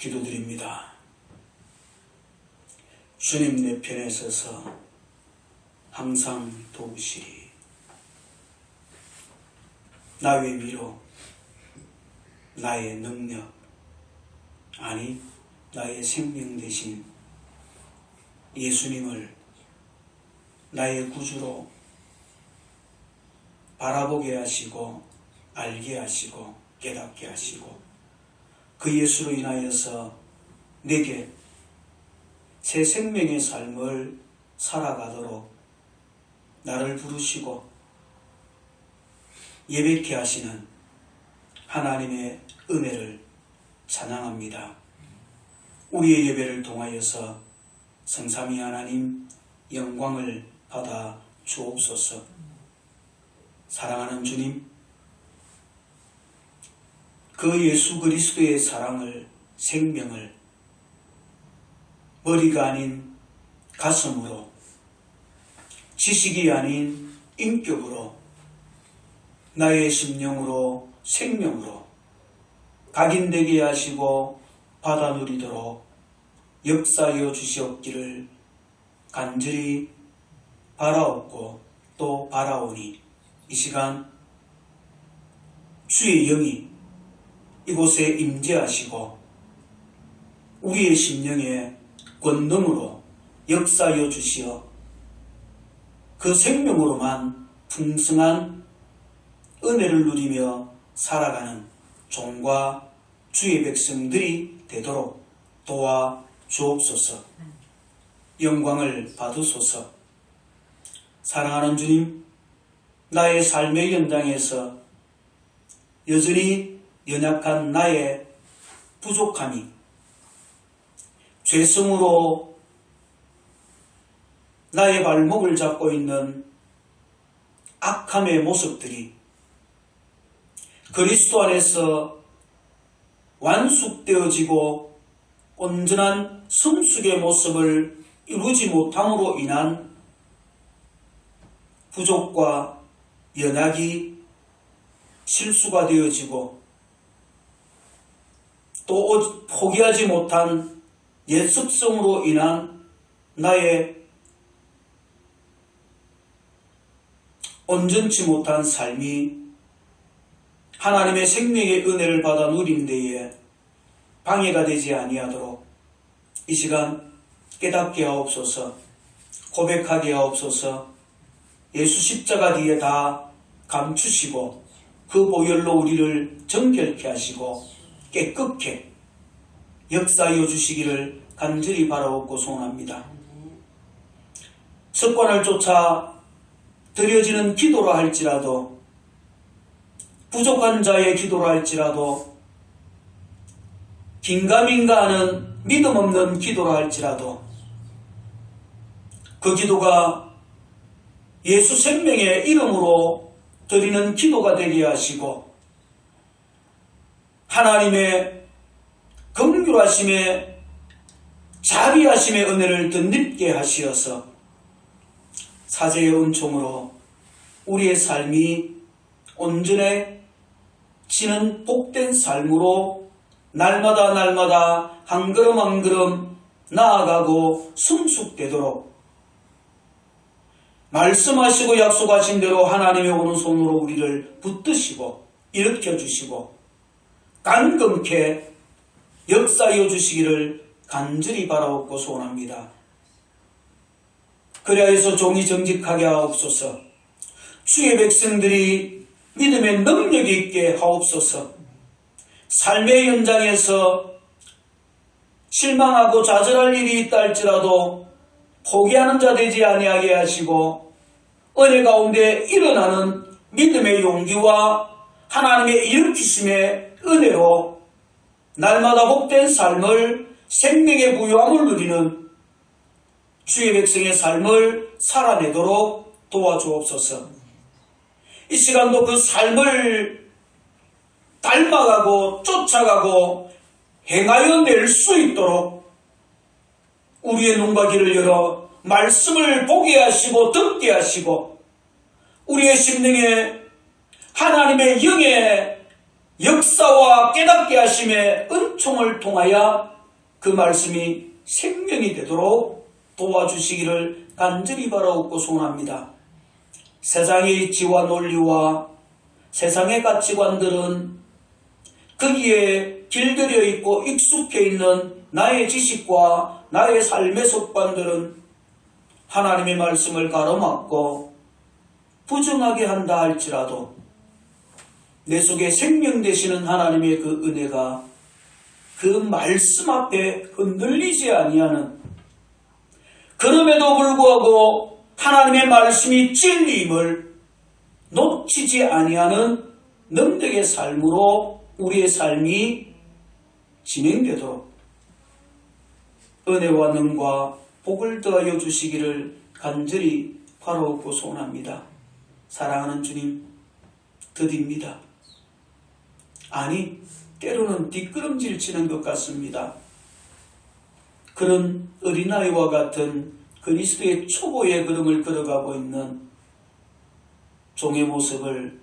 기도드립니다. 주님 내 편에 서서 항상 도우시리. 나의 위로, 나의 능력, 아니 나의 생명 대신 예수님을 나의 구주로 바라보게 하시고 알게 하시고 깨닫게 하시고 그 예수로 인하여서 내게 새 생명의 삶을 살아가도록 나를 부르시고 예배케 하시는 하나님의 은혜를 찬양합니다. 우리의 예배를 통하여서 성삼위 하나님 영광을 받아 주옵소서. 사랑하는 주님, 그 예수 그리스도의 사랑을, 생명을 머리가 아닌 가슴으로, 지식이 아닌 인격으로, 나의 심령으로, 생명으로 각인되게 하시고 받아 누리도록 역사하여 주시옵기를 간절히 바라옵고 또 바라오니, 이 시간 주의 영이 이곳에 임재하시고 우리의 심령에 권능으로 역사하여 주시어 그 생명으로만 풍성한 은혜를 누리며 살아가는 종과 주의 백성들이 되도록 도와 주옵소서. 영광을 받으소서. 사랑하는 주님, 나의 삶의 현장에서 여전히 연약한 나의 부족함이, 죄성으로 나의 발목을 잡고 있는 악함의 모습들이 그리스도 안에서 완숙되어지고 온전한 성숙의 모습을 이루지 못함으로 인한 부족과 연약이 실수가 되어지고 또 포기하지 못한 옛 습성으로 인한 나의 온전치 못한 삶이 하나님의 생명의 은혜를 받아 누린 데에 방해가 되지 아니하도록 이 시간 깨닫게 하옵소서. 고백하게 하옵소서. 예수 십자가 뒤에 다 감추시고 그 보혈로 우리를 정결케 하시고 깨끗게 역사하여 주시기를 간절히 바라옵고 소원합니다. 습관을 쫓아 드려지는 기도라 할지라도, 부족한 자의 기도라 할지라도, 긴가민가 하는 믿음 없는 기도라 할지라도 그 기도가 예수 생명의 이름으로 드리는 기도가 되게 하시고 하나님의 긍휼하심의 자비하심의 은혜를 덧입게 하시어서 사제의 은총으로 우리의 삶이 온전해지는 복된 삶으로 날마다 한 걸음 한 걸음 나아가고 성숙되도록 말씀하시고 약속하신 대로 하나님의 오른손으로 우리를 붙드시고 일으켜주시고 강건케 역사하여 주시기를 간절히 바라옵고 소원합니다. 그리하여서 종이 정직하게 하옵소서. 주의 백성들이 믿음의 능력이 있게 하옵소서. 삶의 현장에서 실망하고 좌절할 일이 있다 할지라도 포기하는 자 되지 아니하게 하시고 은혜 가운데 일어나는 믿음의 용기와 하나님의 일으키심의 은혜로 날마다 복된 삶을, 생명의 부유함을 누리는 주의 백성의 삶을 살아내도록 도와주옵소서. 이 시간도 그 삶을 닮아가고 쫓아가고 행하여 낼 수 있도록 우리의 눈과 귀를 열어 말씀을 보게 하시고 듣게 하시고 우리의 심령에 하나님의 영의 역사와 깨닫게 하심의 은총을 통하여 그 말씀이 생명이 되도록 도와주시기를 간절히 바라옵고 소원합니다. 세상의 지와 논리와 세상의 가치관들은 거기에 길들여 있고 익숙해 있는 나의 지식과 나의 삶의 습관들은 하나님의 말씀을 가로막고 부정하게 한다 할지라도 내 속에 생명 되시는 하나님의 그 은혜가 그 말씀 앞에 흔들리지 아니하는, 그럼에도 불구하고 하나님의 말씀이 진리임을 놓치지 아니하는 능력의 삶으로 우리의 삶이 진행되도록 은혜와 능과 복을 더하여 주시기를 간절히 바라옵고 소원합니다. 사랑하는 주님, 드디입니다. 아니, 때로는 뒷걸음질 치는 것 같습니다. 그런 어린아이와 같은 그리스도의 초보의 걸음을 걸어가고 있는 종의 모습을,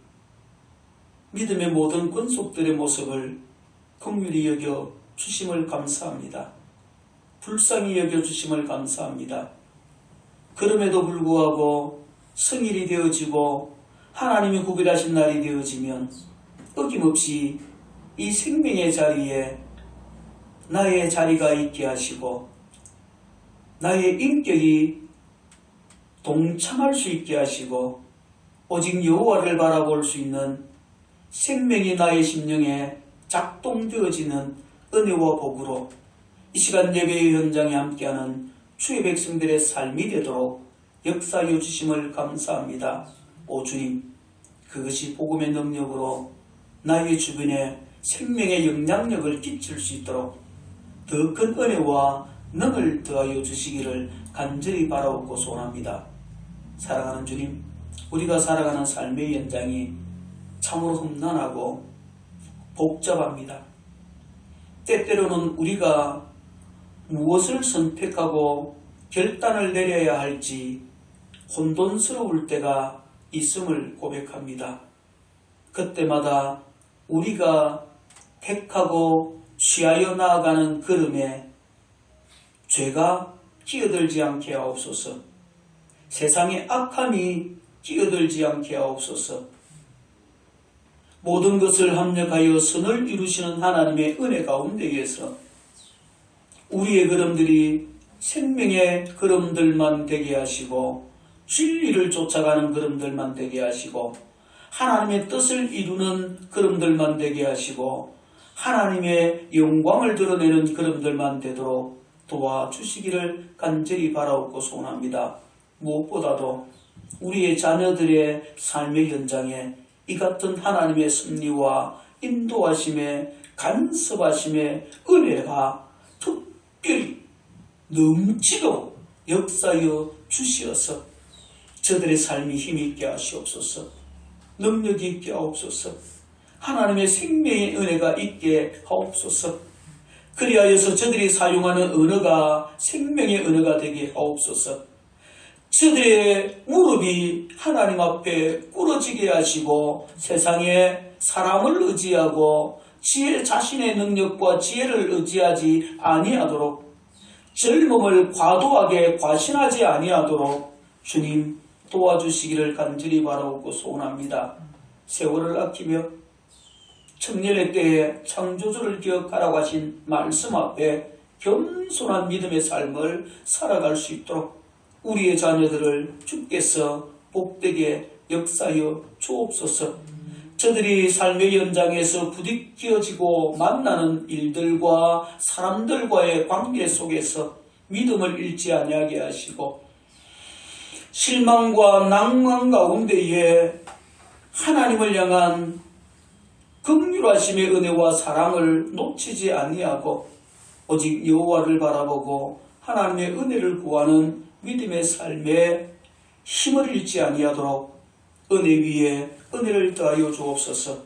믿음의 모든 권속들의 모습을 긍휼히 여겨 주심을 감사합니다. 불쌍히 여겨 주심을 감사합니다. 그럼에도 불구하고 성일이 되어지고 하나님이 구별하신 날이 되어지면 어김없이 이 생명의 자리에 나의 자리가 있게 하시고 나의 인격이 동참할 수 있게 하시고 오직 여호와를 바라볼 수 있는 생명이 나의 심령에 작동되어지는 은혜와 복으로 이 시간 예배의 현장에 함께하는 주의 백성들의 삶이 되도록 역사하여 주심을 감사합니다. 오 주님, 그것이 복음의 능력으로 나의 주변에 생명의 영향력을 끼칠 수 있도록 더 큰 은혜와 능을 더하여 주시기를 간절히 바라옵고 소원합니다. 사랑하는 주님, 우리가 살아가는 삶의 현장이 참으로 험난하고 복잡합니다. 때때로는 우리가 무엇을 선택하고 결단을 내려야 할지 혼돈스러울 때가 있음을 고백합니다. 그때마다 우리가 택하고 취하여 나아가는 걸음에 죄가 끼어들지 않게 하옵소서. 세상의 악함이 끼어들지 않게 하옵소서. 모든 것을 합력하여 선을 이루시는 하나님의 은혜 가운데에서 우리의 걸음들이 생명의 걸음들만 되게 하시고 진리를 쫓아가는 걸음들만 되게 하시고 하나님의 뜻을 이루는 걸음들만 되게 하시고 하나님의 영광을 드러내는 걸음들만 되도록 도와주시기를 간절히 바라옵고 소원합니다. 무엇보다도 우리의 자녀들의 삶의 현장에 이 같은 하나님의 섭리와 인도하심의 간섭하심의 은혜가 특별히 넘치도록 역사하여 주시어서 저들의 삶이 힘있게 하시옵소서. 능력이 있게 하옵소서. 하나님의 생명의 은혜가 있게 하옵소서. 그리하여서 저들이 사용하는 언어가 생명의 언어가 되게 하옵소서. 저들의 무릎이 하나님 앞에 꿇어지게 하시고 세상에 사람을 의지하고 자신의 능력과 지혜를 의지하지 아니하도록 젊음을 과도하게 과신하지 아니하도록 주님 도와주시기를 간절히 바라옵고 소원합니다. 세월을 아끼며 청년의 때에 창조주를 기억하라고 하신 말씀 앞에 겸손한 믿음의 삶을 살아갈 수 있도록 우리의 자녀들을 주께서 복되게 역사하여 주옵소서. 저들이 삶의 현장에서 부딪혀지고 만나는 일들과 사람들과의 관계 속에서 믿음을 잃지 아니하게 하시고 실망과 낭만 가운데에 하나님을 향한 긍휼하심의 은혜와 사랑을 놓치지 아니하고 오직 여호와를 바라보고 하나님의 은혜를 구하는 믿음의 삶에 힘을 잃지 아니하도록 은혜 위에 은혜를 더하여 주옵소서.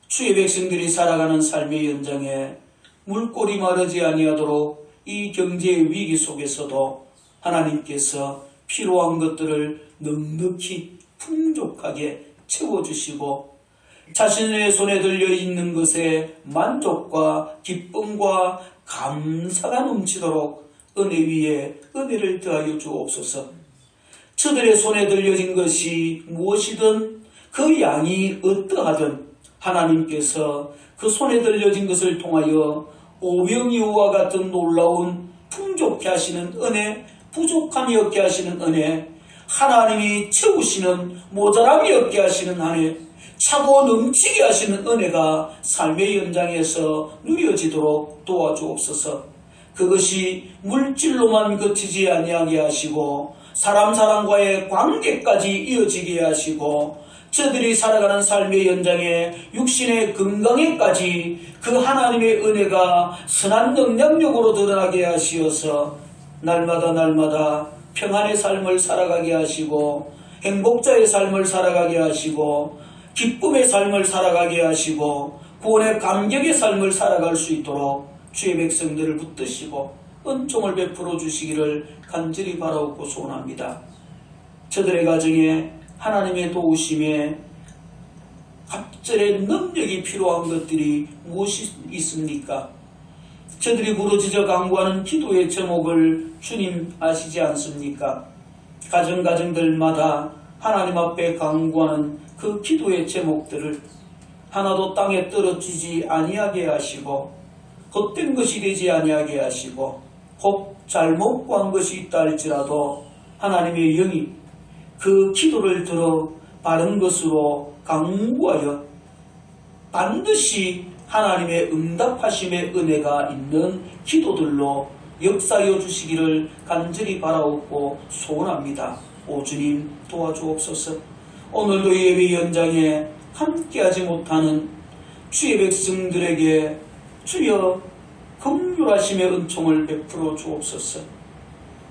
주의 백성들이 살아가는 삶의 현장에 물꼬리 마르지 아니하도록 이 경제의 위기 속에서도 하나님께서 필요한 것들을 넉넉히 풍족하게 채워주시고 자신의 손에 들려 있는 것에 만족과 기쁨과 감사가 넘치도록 은혜 위에 은혜를 더하여 주옵소서. 저들의 손에 들려진 것이 무엇이든 그 양이 어떠하든 하나님께서 그 손에 들려진 것을 통하여 오병이어와 같은 놀라운 풍족케 하시는 은혜, 부족함이 없게 하시는 은혜, 하나님이 채우시는 모자람이 없게 하시는 은혜, 차고 넘치게 하시는 은혜가 삶의 현장에서 누려지도록 도와주옵소서. 그것이 물질로만 그치지 아니하게 하시고 사람과의 관계까지 이어지게 하시고 저들이 살아가는 삶의 현장에 육신의 건강에까지 그 하나님의 은혜가 선한 능력력으로 드러나게 하시어서 날마다 평안의 삶을 살아가게 하시고 행복자의 삶을 살아가게 하시고 기쁨의 삶을 살아가게 하시고 구원의 감격의 삶을 살아갈 수 있도록 주의 백성들을 붙드시고 은총을 베풀어 주시기를 간절히 바라옵고 소원합니다. 저들의 가정에 하나님의 도우심에 갑절의 능력이 필요한 것들이 무엇이 있습니까? 저들이 부르짖어 간구하는 기도의 제목을 주님 아시지 않습니까? 가정들마다 하나님 앞에 간구하는 그 기도의 제목들을 하나도 땅에 떨어지지 아니하게 하시고 헛된 것이 되지 아니하게 하시고 혹 잘못 구한 것이 있다 할지라도 하나님의 영이 그 기도를 들어 바른 것으로 강구하여 반드시 하나님의 응답하심의 은혜가 있는 기도들로 역사하여 주시기를 간절히 바라옵고 소원합니다. 오 주님 도와주옵소서. 오늘도 예배 현장에 함께하지 못하는 주의 백성들에게 주여 긍휼하심의 은총을 베풀어 주옵소서.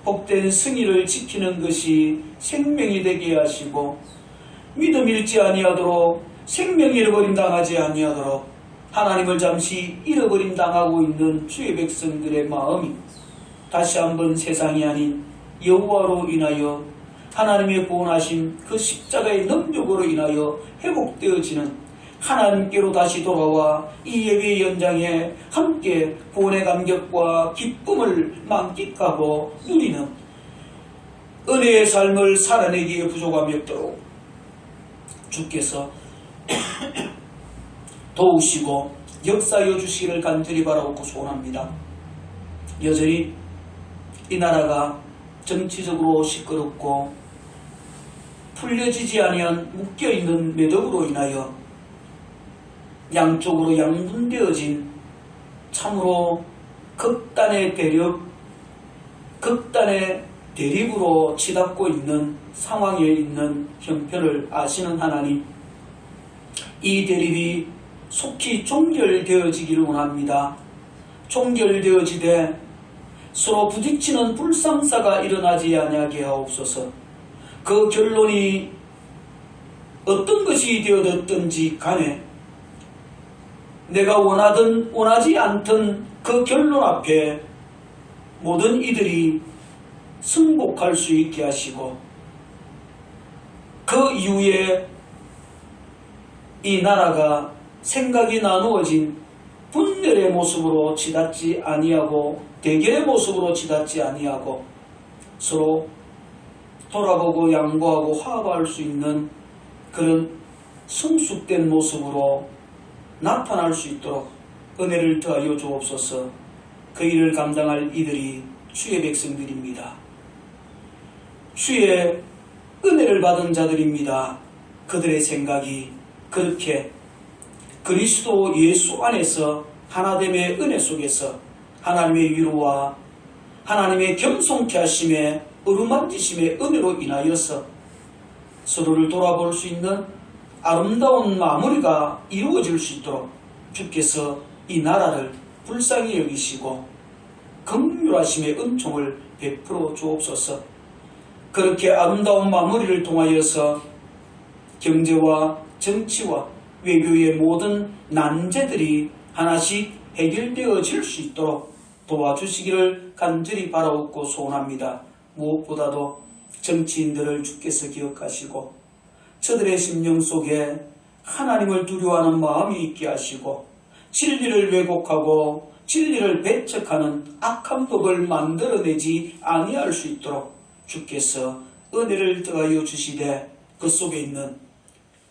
복된 승리를 지키는 것이 생명이 되게 하시고 믿음 잃지 아니하도록 생명 잃어버림 당하지 아니하도록 하나님을 잠시 잃어버림 당하고 있는 주의 백성들의 마음이 다시 한번 세상이 아닌 여호와로 인하여 하나님의 구원하신 그 십자가의 능력으로 인하여 회복되어지는 하나님께로 다시 돌아와 이 예배 현장에 함께 구원의 감격과 기쁨을 만끽하고 누리는 은혜의 삶을 살아내기에 부족함이 없도록 주께서 도우시고 역사하여 주시기를 간절히 바라옵고 소원합니다. 여전히 이 나라가 정치적으로 시끄럽고 풀려지지 아니한 묶여있는 매듭으로 인하여 양쪽으로 양분되어진 참으로 극단의 대립, 극단의 대립으로 치닫고 있는 상황에 있는 형편을 아시는 하나님, 이 대립이 속히 종결되어지기를 원합니다. 종결되어지되 서로 부딪히는 불상사가 일어나지 아니하게 하옵소서. 그 결론이 어떤 것이 되어졌든지 간에 내가 원하든 원하지 않든 그 결론 앞에 모든 이들이 승복할 수 있게 하시고 그 이후에 이 나라가 생각이 나누어진 분열의 모습으로 치닫지 아니하고 대결의 모습으로 치닫지 아니하고 서로 돌아보고 양보하고 화합할 수 있는 그런 성숙된 모습으로 나타날 수 있도록 은혜를 더하여 주옵소서. 그 일을 감당할 이들이 주의 백성들입니다. 주의 은혜를 받은 자들입니다. 그들의 생각이 그렇게 그리스도 예수 안에서 하나됨의 은혜 속에서 하나님의 위로와 하나님의 겸손케 하심의 어루만지심의 은혜로 인하여서 서로를 돌아볼 수 있는 아름다운 마무리가 이루어질 수 있도록 주께서 이 나라를 불쌍히 여기시고 긍휼하심의 은총을 베풀어 주옵소서. 그렇게 아름다운 마무리를 통하여서 경제와 정치와 외교의 모든 난제들이 하나씩 해결되어질 수 있도록 도와주시기를 간절히 바라옵고 소원합니다. 무엇보다도 정치인들을 주께서 기억하시고 저들의 심령 속에 하나님을 두려워하는 마음이 있게 하시고 진리를 왜곡하고 진리를 배척하는 악한 법을 만들어내지 아니할 수 있도록 주께서 은혜를 더하여 주시되 그 속에 있는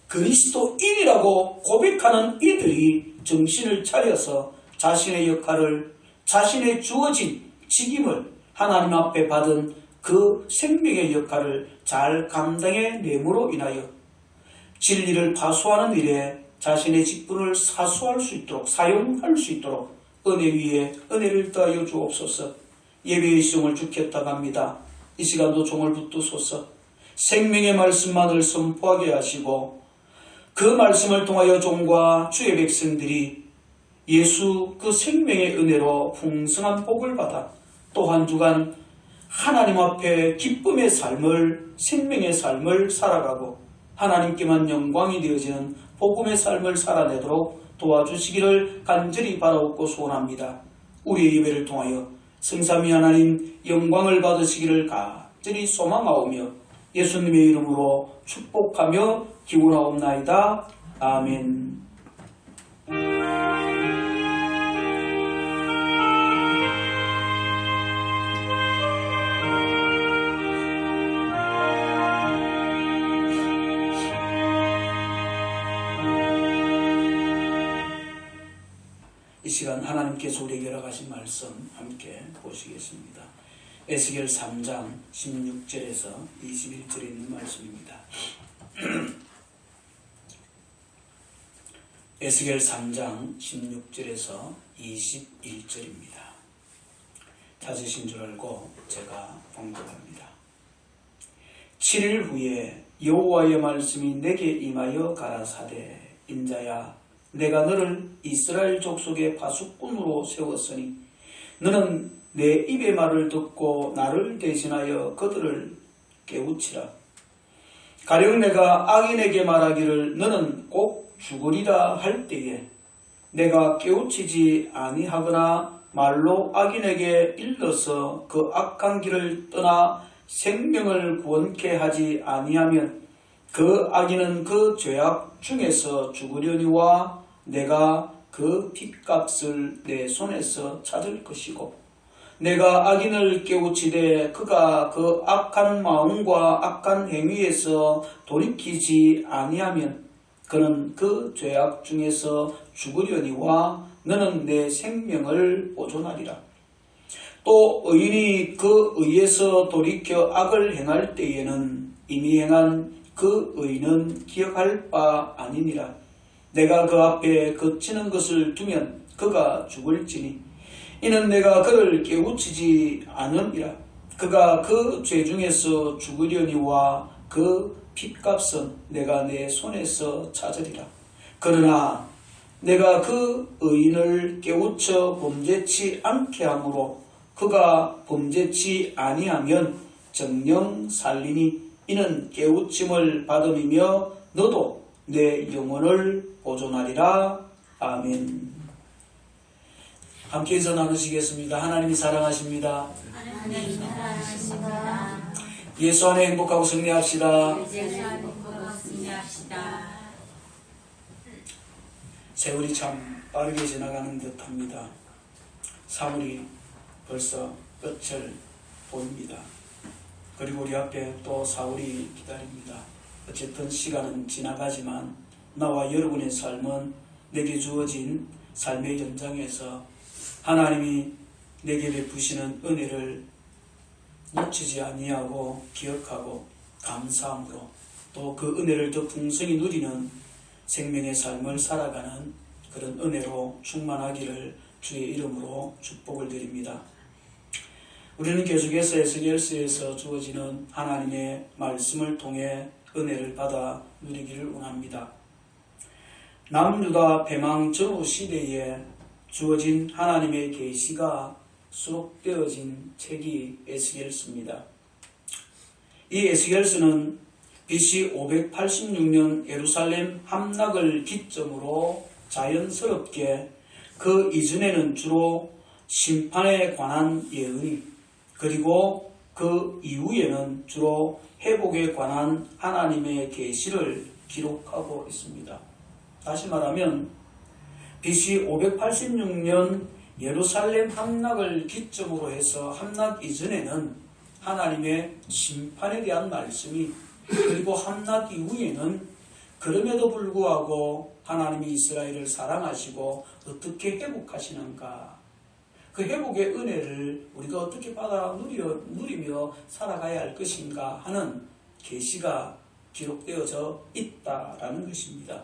그리스도인이라고 고백하는 이들이 정신을 차려서 자신의 역할을, 자신의 주어진 직임을, 하나님 앞에 받은 그 생명의 역할을 잘 감당해 내므로 인하여 진리를 파수하는 일에 자신의 직분을 사수할 수 있도록, 사용할 수 있도록 은혜 위에 은혜를 더하여 주옵소서. 예배의 시종을 주겠다 갑니다. 이 시간도 종을 붙드소서. 생명의 말씀만을 선포하게 하시고 그 말씀을 통하여 종과 주의 백성들이 예수 그 생명의 은혜로 풍성한 복을 받아 또 한 주간 하나님 앞에 기쁨의 삶을, 생명의 삶을 살아가고 하나님께만 영광이 되어지는 복음의 삶을 살아내도록 도와주시기를 간절히 바라옵고 소원합니다. 우리의 예배를 통하여 성삼위 하나님 영광을 받으시기를 간절히 소망하오며 예수님의 이름으로 축복하며 기원하옵나이다. 아멘. 이 시간 하나님께서 우리에게 허락하신 말씀 함께 보시겠습니다. 에스겔 3장 16절에서 21절에 있는 말씀입니다. 에스겔 3장 16절에서 21절입니다. 찾으신 줄 알고 제가 봉독합니다. 7일 후에 여호와의 말씀이 내게 임하여 가라사대 인자야 내가 너를 이스라엘 족속의 파수꾼으로 세웠으니 너는 내 입의 말을 듣고 나를 대신하여 그들을 깨우치라. 가령 내가 악인에게 말하기를 너는 꼭 죽으리라 할 때에 내가 깨우치지 아니하거나 말로 악인에게 일러서 그 악한 길을 떠나 생명을 구원케 하지 아니하면 그 악인은 그 죄악 중에서 죽으려니와 내가 그 핏값을 내 손에서 찾을 것이고 내가 악인을 깨우치되 그가 그 악한 마음과 악한 행위에서 돌이키지 아니하면 그는 그 죄악 중에서 죽으려니와 너는 내 생명을 보존하리라. 또 의인이 그 의에서 돌이켜 악을 행할 때에는 이미 행한 그 의는 기억할 바 아니니라. 내가 그 앞에 거치는 것을 두면 그가 죽을지니 이는 내가 그를 깨우치지 않음이라. 그가 그 죄 중에서 죽으려니와 그 핏값은 내가 내 손에서 찾으리라. 그러나 내가 그 의인을 깨우쳐 범죄치 않게 하므로 그가 범죄치 아니하면 정령 살리니 이는 깨우침을 받음이며 너도 내 영혼을 보존하리라. 아멘. 함께해서 나누시겠습니다. 하나님이 사랑하십니다. 하나님 사랑하십니다. 예수 안에 행복하고 승리합시다. 예수 안에 행복하고 승리합시다. 세월이 참 빠르게 지나가는 듯합니다. 3월이 벌써 끝을 보입니다. 그리고 우리 앞에 또 4월이 기다립니다. 어쨌든 시간은 지나가지만 나와 여러분의 삶은 내게 주어진 삶의 연장에서 하나님이 내게 베푸시는 은혜를 놓치지 아니하고 기억하고 감사함으로 또 그 은혜를 더 풍성히 누리는 생명의 삶을 살아가는 그런 은혜로 충만하기를 주의 이름으로 축복을 드립니다. 우리는 계속해서 에스겔서에서 주어지는 하나님의 말씀을 통해 은혜를 받아 누리기를 원합니다. 남유다 패망 전후 시대에 주어진 하나님의 계시가 수록되어진 책이 에스겔서입니다. 이 에스겔서는 BC 586년 예루살렘 함락을 기점으로 자연스럽게 그 이전에는 주로 심판에 관한 예언이 그리고 그 이후에는 주로 회복에 관한 하나님의 계시를 기록하고 있습니다. 다시 말하면 BC 586년 예루살렘 함락을 기점으로 해서 함락 이전에는 하나님의 심판에 대한 말씀이, 그리고 함락 이후에는 그럼에도 불구하고 하나님이 이스라엘을 사랑하시고 어떻게 회복하시는가, 그 회복의 은혜를 우리가 어떻게 받아 누리며 살아가야 할 것인가 하는 계시가 기록되어져 있다라는 것입니다.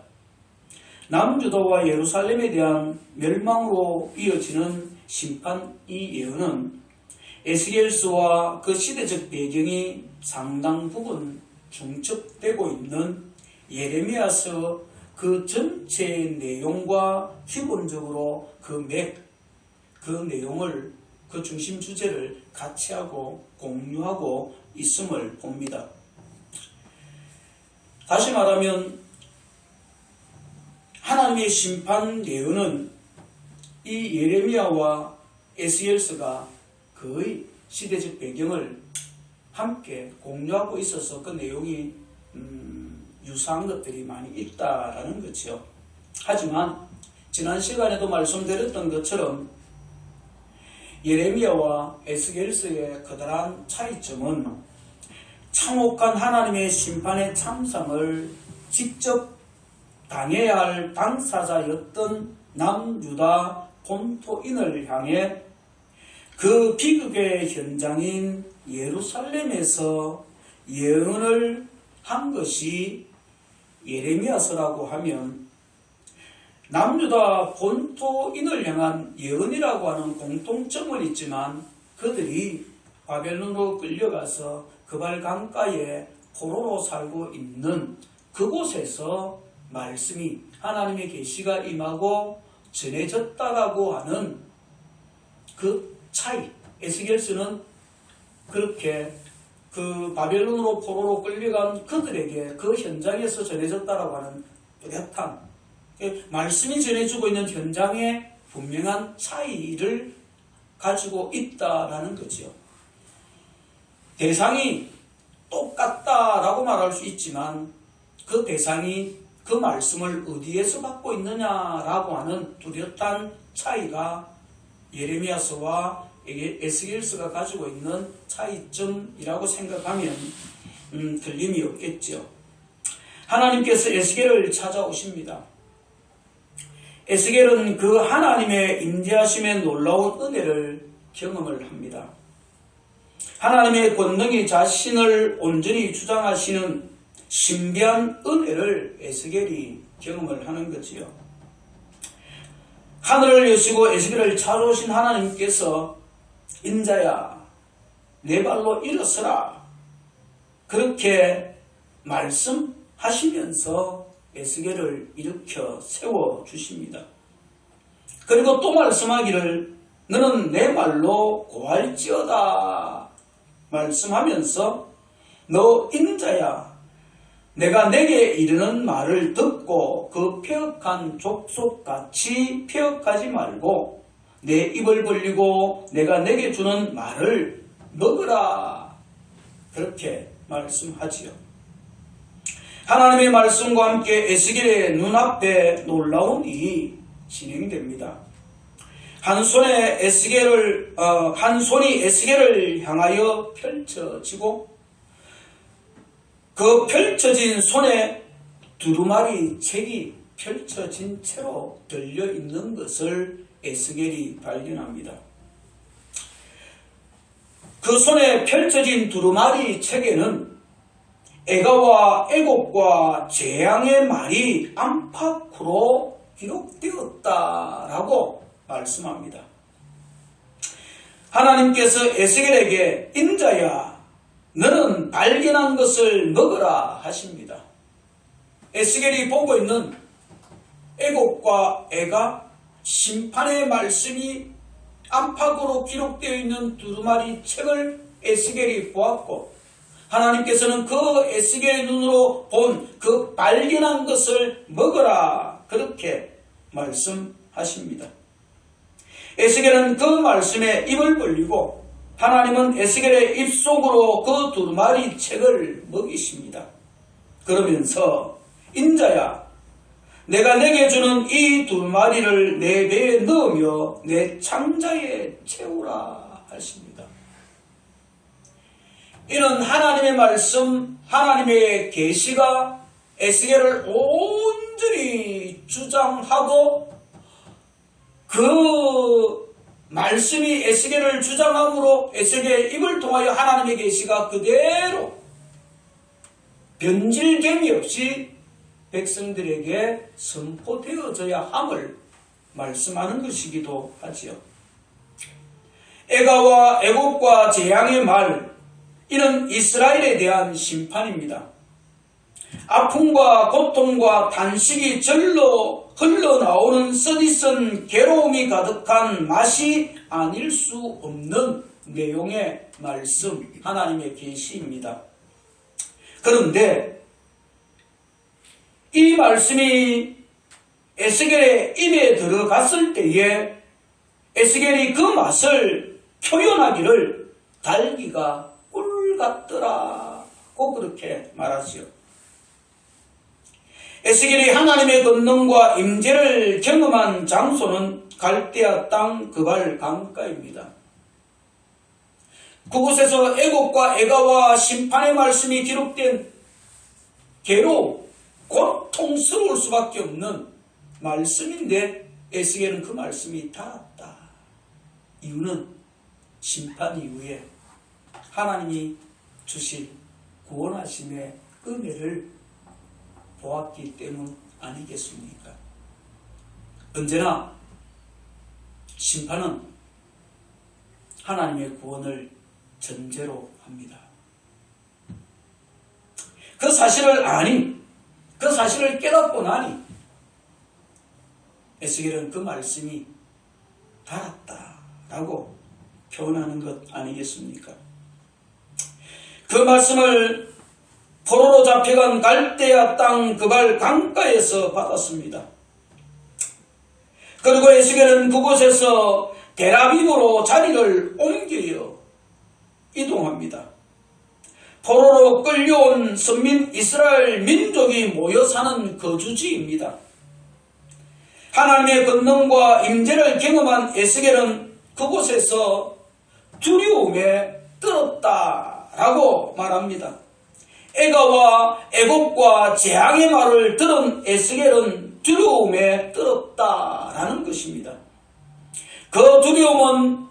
남유다와 예루살렘에 대한 멸망으로 이어지는 심판, 이 예언은 에스겔서와 그 시대적 배경이 상당 부분 중첩되고 있는 예레미야서 그 전체의 내용과 기본적으로 그 내용을, 그 중심 주제를 같이 하고 공유하고 있음을 봅니다. 다시 말하면 하나님의 심판 예언은 이 예레미야와 에스겔서가 거의 시대적 배경을 함께 공유하고 있어서 그 내용이 유사한 것들이 많이 있다라는 거죠. 하지만 지난 시간에도 말씀드렸던 것처럼 예레미야와 에스겔서의 커다란 차이점은 참혹한 하나님의 심판의 참상을 직접 당해야 할 당사자였던 남유다 본토인을 향해 그 비극의 현장인 예루살렘에서 예언을 한 것이 예레미야서라고 하면, 남유다 본토인을 향한 예언이라고 하는 공통점은 있지만 그들이 바벨론으로 끌려가서 그발 강가에 포로로 살고 있는 그곳에서 말씀이, 하나님의 계시가 임하고 전해졌다라고 하는 그 차이, 에스겔서는 그렇게 그 바벨론으로 포로로 끌려간 그들에게 그 현장에서 전해졌다라고 하는 뚜렷한 말씀이 전해주고 있는 현장의 분명한 차이를 가지고 있다라는 거죠. 대상이 똑같다라고 말할 수 있지만 그 대상이 그 말씀을 어디에서 받고 있느냐라고 하는 뚜렷한 차이가 예레미야서와 에스겔서가 가지고 있는 차이점이라고 생각하면 틀림이 없겠죠. 하나님께서 에스겔을 찾아오십니다. 에스겔은 그 하나님의 임재하심의 놀라운 은혜를 경험을 합니다. 하나님의 권능이 자신을 온전히 주장하시는 신비한 은혜를 에스겔이 경험을 하는 거지요. 하늘을 여시고 에스겔을 찾아오신 하나님께서 인자야 내 발로 일어서라 그렇게 말씀하시면서 에스겔을 일으켜 세워주십니다. 그리고 또 말씀하기를 너는 내 말로 고할지어다 말씀하면서 너 인자야 내가 내게 이르는 말을 듣고 그 폐역한 족속같이 폐역하지 말고 내 입을 벌리고 내가 내게 주는 말을 먹으라 그렇게 말씀하지요. 하나님의 말씀과 함께 에스겔의 눈앞에 놀라운 일이 진행됩니다. 한 손이 에스겔을 향하여 펼쳐지고 그 펼쳐진 손에 두루마리 책이 펼쳐진 채로 들려있는 것을 에스겔이 발견합니다. 그 손에 펼쳐진 두루마리 책에는 애가와 애곡과 재앙의 말이 안팎으로 기록되었다라고 말씀합니다. 하나님께서 에스겔에게 인자야 너는 발견한 것을 먹으라 하십니다. 에스겔이 보고 있는 애곡과 애가 심판의 말씀이 안팎으로 기록되어 있는 두루마리 책을 에스겔이 보았고 하나님께서는 그 에스겔의 눈으로 본 그 발견한 것을 먹으라 그렇게 말씀하십니다. 에스겔은 그 말씀에 입을 벌리고 하나님은 에스겔의 입속으로 그 두루마리 책을 먹이십니다. 그러면서 인자야 내가 내게 주는 이 2마리를 내 배에 넣으며 내 창자에 채우라 하십니다. 이는 하나님의 말씀, 하나님의 계시가 에스겔을 온전히 주장하고 그 말씀이 에스겔을 주장함으로 에스겔의 입을 통하여 하나님의 계시가 그대로 변질됨이 없이 백성들에게 선포되어져야 함을 말씀하는 것이기도 하지요. 애가와 애곡과 재앙의 말, 이는 이스라엘에 대한 심판입니다. 아픔과 고통과 단식이 절로 흘러나오는 쓰디쓴 괴로움이 가득한 맛이 아닐 수 없는 내용의 말씀, 하나님의 계시입니다. 그런데 이 말씀이 에스겔의 입에 들어갔을 때에 에스겔이 그 맛을 표현하기를 달기가 꿀 같더라고 그렇게 말하지요. 에스겔이 하나님의 권능과 임재를 경험한 장소는 갈대아 땅 그발 강가입니다. 그곳에서 애곡과 애가와 심판의 말씀이 기록된 괴로움, 고통스러울 수밖에 없는 말씀인데 에스겔은 그 말씀이 닿았다. 이유는 심판 이후에 하나님이 주신 구원하심의 은혜를 보았기 때문 아니겠습니까? 언제나 심판은 하나님의 구원을 전제로 합니다. 그 사실을 깨닫고 나니 에스겔은 그 말씀이 닿았다라고 표현하는 것 아니겠습니까? 그 말씀을 포로로 잡혀간 갈대아 땅 그발 강가에서 받았습니다. 그리고 에스겔은 그곳에서 델아비브로 자리를 옮겨요 이동합니다. 포로로 끌려온 선민 이스라엘 민족이 모여 사는 거주지입니다. 하나님의 권능과 임재를 경험한 에스겔은 그곳에서 두려움에 떨었다라고 말합니다. 애가와 애곡과 재앙의 말을 들은 에스겔은 두려움에 떨었다라는 것입니다. 그 두려움은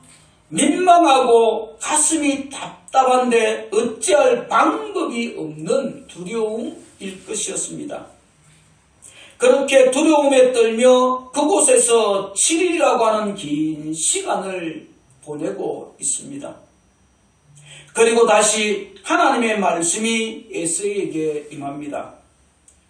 민망하고 가슴이 답답한데 어찌할 방법이 없는 두려움일 것이었습니다. 그렇게 두려움에 떨며 그곳에서 7일이라고 하는 긴 시간을 보내고 있습니다. 그리고 다시 하나님의 말씀이 에스겔에게 임합니다.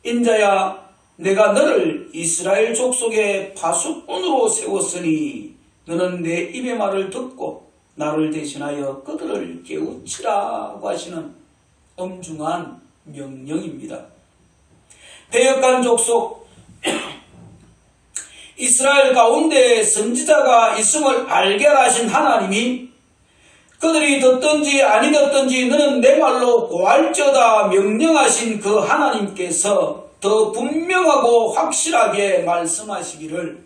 인자야, 내가 너를 이스라엘 족속의 파수꾼으로 세웠으니 너는 내 입의 말을 듣고 나를 대신하여 그들을 깨우치라고 하시는 엄중한 명령입니다. 패역한 족속 이스라엘 가운데 선지자가 있음을 알게 하신 하나님이 그들이 듣든지 아니 듣든지 너는 내 말로 고할지어다 명령하신 그 하나님께서 더 분명하고 확실하게 말씀하시기를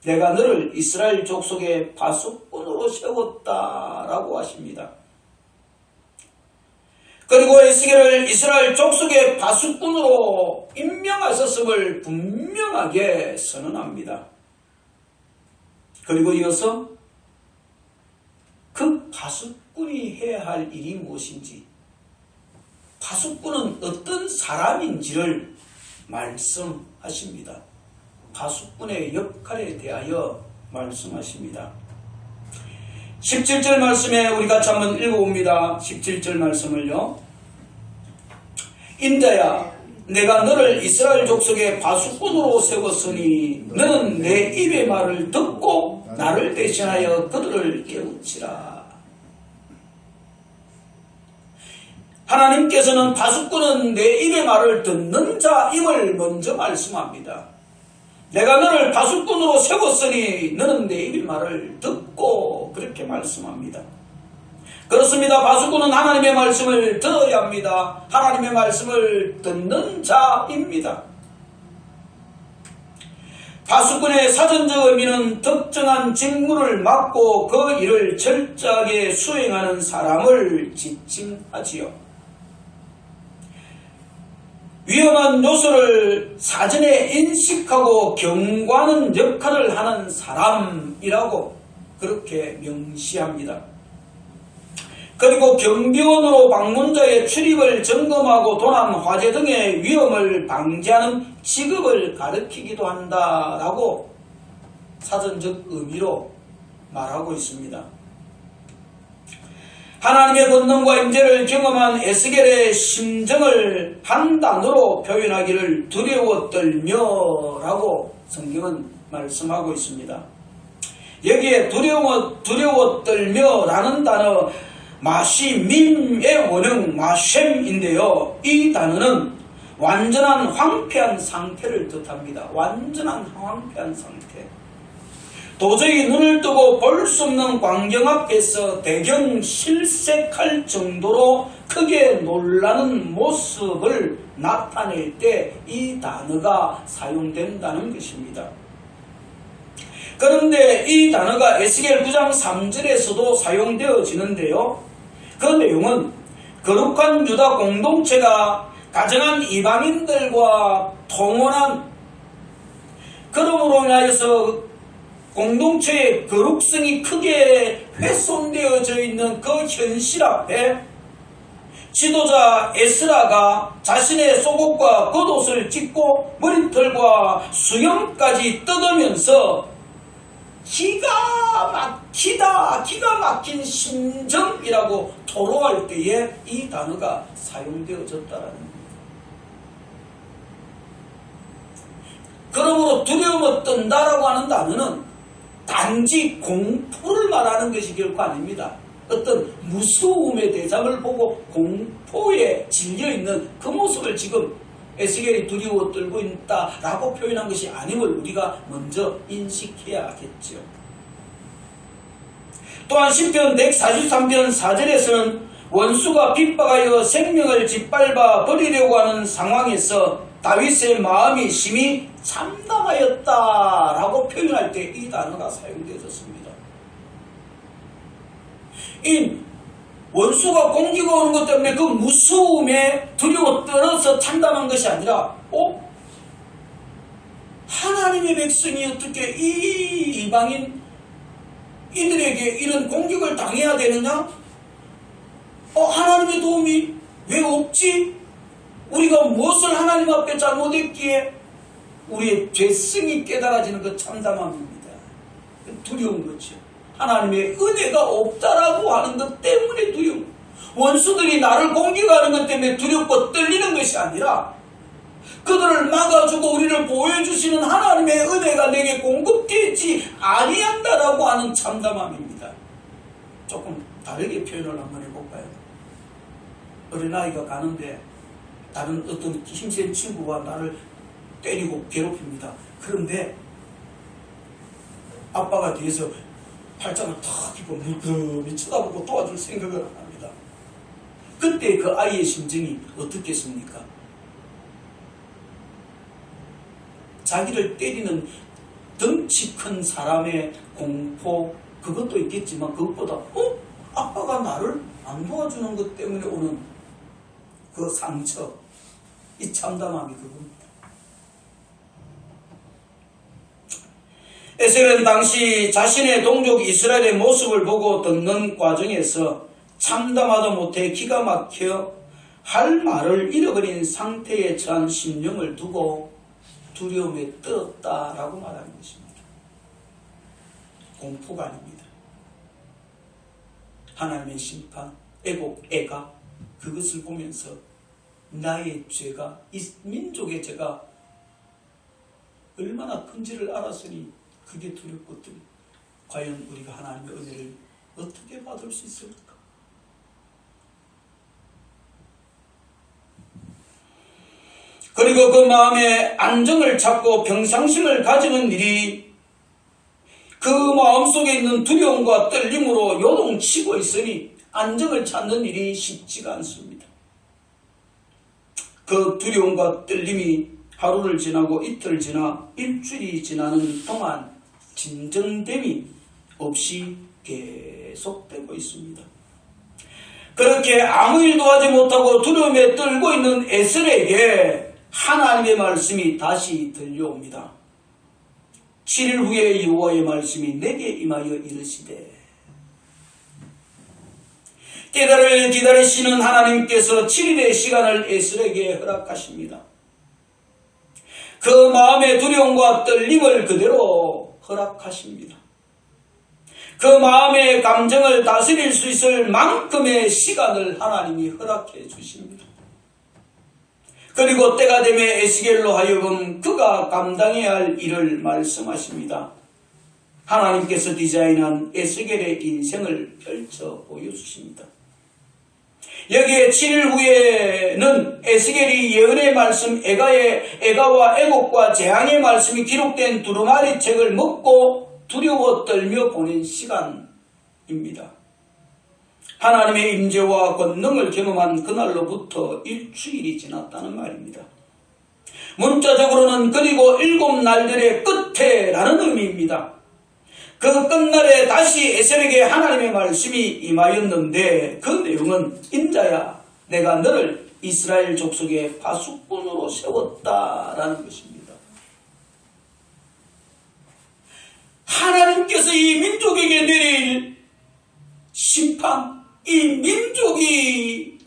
내가 너를 이스라엘 족속의 파수꾼으로 세웠다라고 하십니다. 그리고 에스겔을 이스라엘 족속의 파수꾼으로 임명하셨음을 분명하게 선언합니다. 그리고 이어서 그 파수꾼이 해야 할 일이 무엇인지, 파수꾼은 어떤 사람인지를 말씀하십니다. 파수꾼의 역할에 대하여 말씀하십니다. 17절 말씀에 우리 같이 한번 읽어봅니다. 17절 말씀을요. 인자야, 내가 너를 이스라엘 족속의 파수꾼으로 세웠으니 너는 내 입의 말을 듣고 나를 대신하여 그들을 깨우치라. 하나님께서는 파수꾼은 내 입의 말을 듣는 자임을 먼저 말씀합니다. 내가 너를 파수꾼으로 세웠으니 너는 내 입의 말을 듣고 그렇게 말씀합니다. 그렇습니다. 파수꾼은 하나님의 말씀을 들어야 합니다. 하나님의 말씀을 듣는 자입니다. 파수꾼의 사전적 의미는 특정한 직무를 맡고 그 일을 철저하게 수행하는 사람을 지칭하지요. 위험한 요소를 사전에 인식하고 경고하는 역할을 하는 사람이라고 그렇게 명시합니다. 그리고 경비원으로 방문자의 출입을 점검하고 도난, 화재 등의 위험을 방지하는 직업을 가리키기도 한다라고 사전적 의미로 말하고 있습니다. 하나님의 권능과 임재를 경험한 에스겔의 심정을 한 단어로 표현하기를 두려워 떨며라고 성경은 말씀하고 있습니다. 여기에 두려워 떨며라는 단어 마시밈의 원형 마셴인데요. 이 단어는 완전한 황폐한 상태를 뜻합니다. 완전한 황폐한 상태. 도저히 눈을 뜨고 볼 수 없는 광경 앞에서 대경 실색할 정도로 크게 놀라는 모습을 나타낼 때 이 단어가 사용된다는 것입니다. 그런데 이 단어가 에스겔 9장 3절에서도 사용되어지는데요. 그 내용은 거룩한 유다 공동체가 가정한 이방인들과 통혼한, 그러므로 인하여서 공동체의 거룩성이 크게 훼손되어져 있는 그 현실 앞에 지도자 에스라가 자신의 속옷과 겉옷을 찢고 머리털과 수염까지 뜯으면서 기가 막힌 심정이라고 토로할 때에 이 단어가 사용되어졌다라는 겁니다. 그러므로 두려움을 떤다라고 하는 단어는 단지 공포를 말하는 것이 결코 아닙니다. 어떤 무서움의 대상을 보고 공포에 질려있는 그 모습을 지금 에스겔이 두려워 떨고 있다라고 표현한 것이 아님을 우리가 먼저 인식해야겠죠. 또한 시편 143편 4절에서는 원수가 핍박하여 생명을 짓밟아 버리려고 하는 상황에서 다윗의 마음이 심히 참담하였다라고 표현할 때 이 단어가 사용되었습니다. 이 원수가 공기가 오는 것 때문에 그 무서움에 두려워 떨어서 참담한 것이 아니라 하나님의 백성이 어떻게 이 이방인 이들에게 이런 공격을 당해야 되느냐? 하나님의 도움이 왜 없지? 우리가 무엇을 하나님 앞에 잘못했기에 우리의 죄성이 깨달아지는 그 참담함입니다. 두려운 거죠. 하나님의 은혜가 없다라고 하는 것 때문에 두려움. 원수들이 나를 공격하는 것 때문에 두렵고 떨리는 것이 아니라 그들을 막아주고 우리를 보호해주시는 하나님의 은혜가 내게 공급되지 아니한다라고 하는 참담함입니다. 조금 다르게 표현을 한번 해볼까요? 어린아이가 가는데 다른 어떤 힘센 친구가 나를 때리고 괴롭힙니다. 그런데 아빠가 뒤에서 팔짱을 탁 끼고 물끄러미 쳐다보고 도와줄 생각을 안 합니다. 그때 그 아이의 심정이 어떻겠습니까? 자기를 때리는 덩치 큰 사람의 공포, 그것도 있겠지만 그것보다 아빠가 나를 안 도와주는 것 때문에 오는 그 상처, 이 참담함이 그겁니다. 에스겔은 당시 자신의 동족 이스라엘의 모습을 보고 듣는 과정에서 참담하다 못해 기가 막혀 할 말을 잃어버린 상태에 처한 심령을 두고 두려움에 떨었다라고 말하는 것입니다. 공포가 아닙니다. 하나님의 심판, 애가 그것을 보면서 나의 죄가, 이 민족의 죄가 얼마나 큰지를 알았으니 그게 두렵거든. 과연 우리가 하나님의 은혜를 어떻게 받을 수 있을까? 그리고 그 마음에 안정을 찾고 평상심을 가지는 일이 그 마음속에 있는 두려움과 떨림으로 요동치고 있으니 안정을 찾는 일이 쉽지가 않습니다. 그 두려움과 떨림이 하루를 지나고 이틀 지나 일주일이 지나는 동안 진전됨이 없이 계속되고 있습니다. 그렇게 아무 일도 하지 못하고 두려움에 떨고 있는 에셀에게 하나님의 말씀이 다시 들려옵니다. 7일 후에 여호와의 말씀이 내게 임하여 이르시되, 때달을 기다리시는 하나님께서 7일의 시간을 에셀에게 허락하십니다. 그 마음의 두려움과 떨림을 그대로 허락하십니다. 그 마음의 감정을 다스릴 수 있을 만큼의 시간을 하나님이 허락해 주십니다. 그리고 때가 되면 에스겔로 하여금 그가 감당해야 할 일을 말씀하십니다. 하나님께서 디자인한 에스겔의 인생을 펼쳐 보여주십니다. 여기에 7일 후에는 에스겔이 예언의 말씀 애가와 애곡과 재앙의 말씀이 기록된 두루마리 책을 먹고 두려워 떨며 보낸 시간입니다. 하나님의 임재와 권능을 경험한 그날로부터 일주일이 지났다는 말입니다. 문자적으로는 그리고 7날들의 끝에라는 의미입니다. 그 끝날에 다시 에셀에게 하나님의 말씀이 임하였는데 그 내용은, 인자야 내가 너를 이스라엘 족속의 파수꾼으로 세웠다라는 것입니다. 하나님께서 이 민족에게 내릴 심판, 이 민족이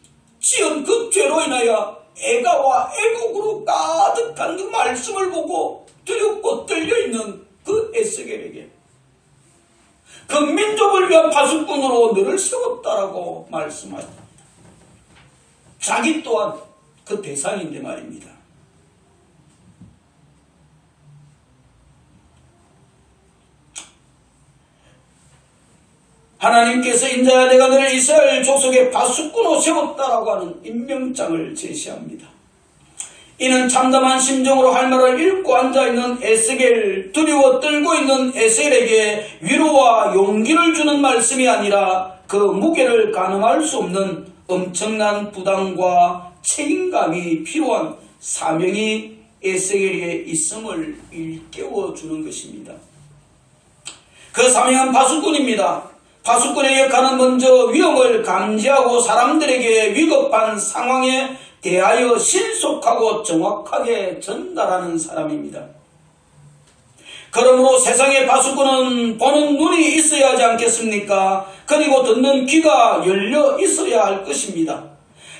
지은 그 죄로 인하여 애가와 애곡으로 가득한 그 말씀을 보고 두렵고 떨려있는 그 에스겔에게 그 민족을 위한 파수꾼으로 너를 세웠다라고 말씀하십니다. 자기 또한 그 대상인데 말입니다. 하나님께서 인자야 내가 너를 이스라엘 족속의 파수꾼으로 세웠다라고 하는 임명장을 제시합니다. 이는 참담한 심정으로 할 말을 읽고 앉아있는 에스겔, 두려워 떨고 있는 에스겔에게 위로와 용기를 주는 말씀이 아니라 그 무게를 가늠할 수 없는 엄청난 부담과 책임감이 필요한 사명이 에스겔에게 있음을 일깨워주는 것입니다. 그 사명은 파수꾼입니다. 파수꾼의 역할은 먼저 위험을 감지하고 사람들에게 위급한 상황에 대하여 신속하고 정확하게 전달하는 사람입니다. 그러므로 세상의 파수꾼은 보는 눈이 있어야 하지 않겠습니까? 그리고 듣는 귀가 열려 있어야 할 것입니다.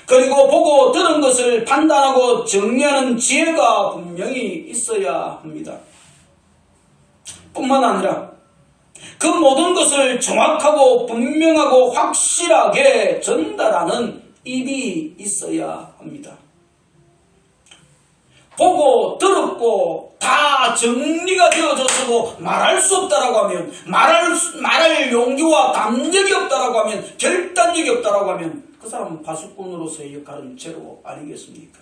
그리고 보고 들은 것을 판단하고 정리하는 지혜가 분명히 있어야 합니다. 뿐만 아니라 그 모든 것을 정확하고 분명하고 확실하게 전달하는 입이 있어야 합니다. 보고 들었고 다 정리가 되어졌고 말할 수 없다라고 하면, 말할 용기와 담력이 없다라고 하면, 결단력이 없다라고 하면 그 사람은 파수꾼으로서의 역할은 제로 아니겠습니까?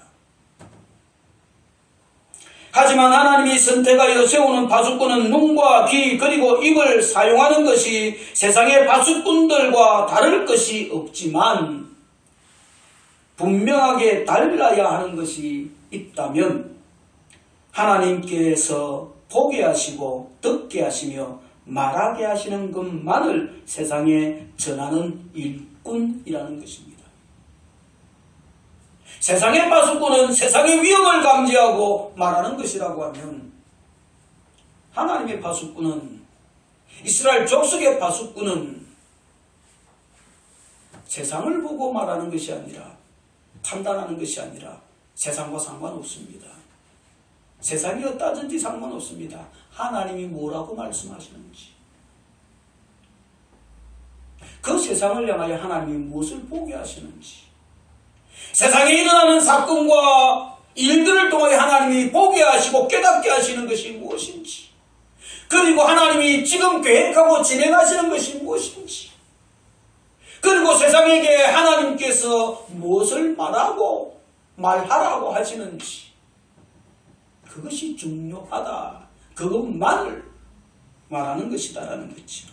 하지만 하나님이 선택하여 세우는 파수꾼은 눈과 귀 그리고 입을 사용하는 것이 세상의 파수꾼들과 다를 것이 없지만 분명하게 달라야 하는 것이 있다면 하나님께서 보게 하시고 듣게 하시며 말하게 하시는 것만을 세상에 전하는 일꾼이라는 것입니다. 세상의 파수꾼은 세상의 위험을 감지하고 말하는 것이라고 하면, 하나님의 파수꾼은, 이스라엘 족속의 파수꾼은 세상을 보고 말하는 것이 아니라, 판단하는 것이 아니라 세상과 상관없습니다. 세상이 어떠든지 상관없습니다. 하나님이 뭐라고 말씀하시는지, 그 세상을 향하여 하나님이 무엇을 보게 하시는지, 세상에 일어나는 사건과 일들을 통하여 하나님이 보게 하시고 깨닫게 하시는 것이 무엇인지, 그리고 하나님이 지금 계획하고 진행하시는 것이 무엇인지, 그리고 세상에게 하나님께서 무엇을 말하라고 하시는지, 그것이 중요하다. 그것만을 말하는 것이다라는 거죠.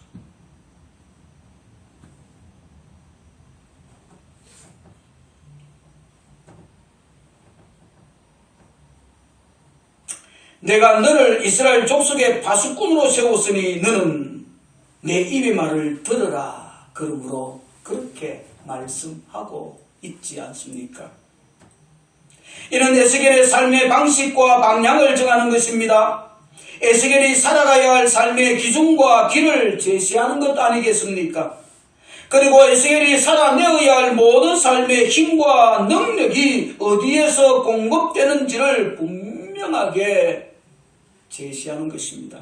내가 너를 이스라엘 족속의 파수꾼으로 세웠으니 너는 내 입의 말을 들으라. 그러므로 그렇게 말씀하고 있지 않습니까? 이는 에스겔의 삶의 방식과 방향을 정하는 것입니다. 에스겔이 살아가야 할 삶의 기준과 길을 제시하는 것 아니겠습니까? 그리고 에스겔이 살아내어야 할 모든 삶의 힘과 능력이 어디에서 공급되는지를 분명하게 제시하는 것입니다.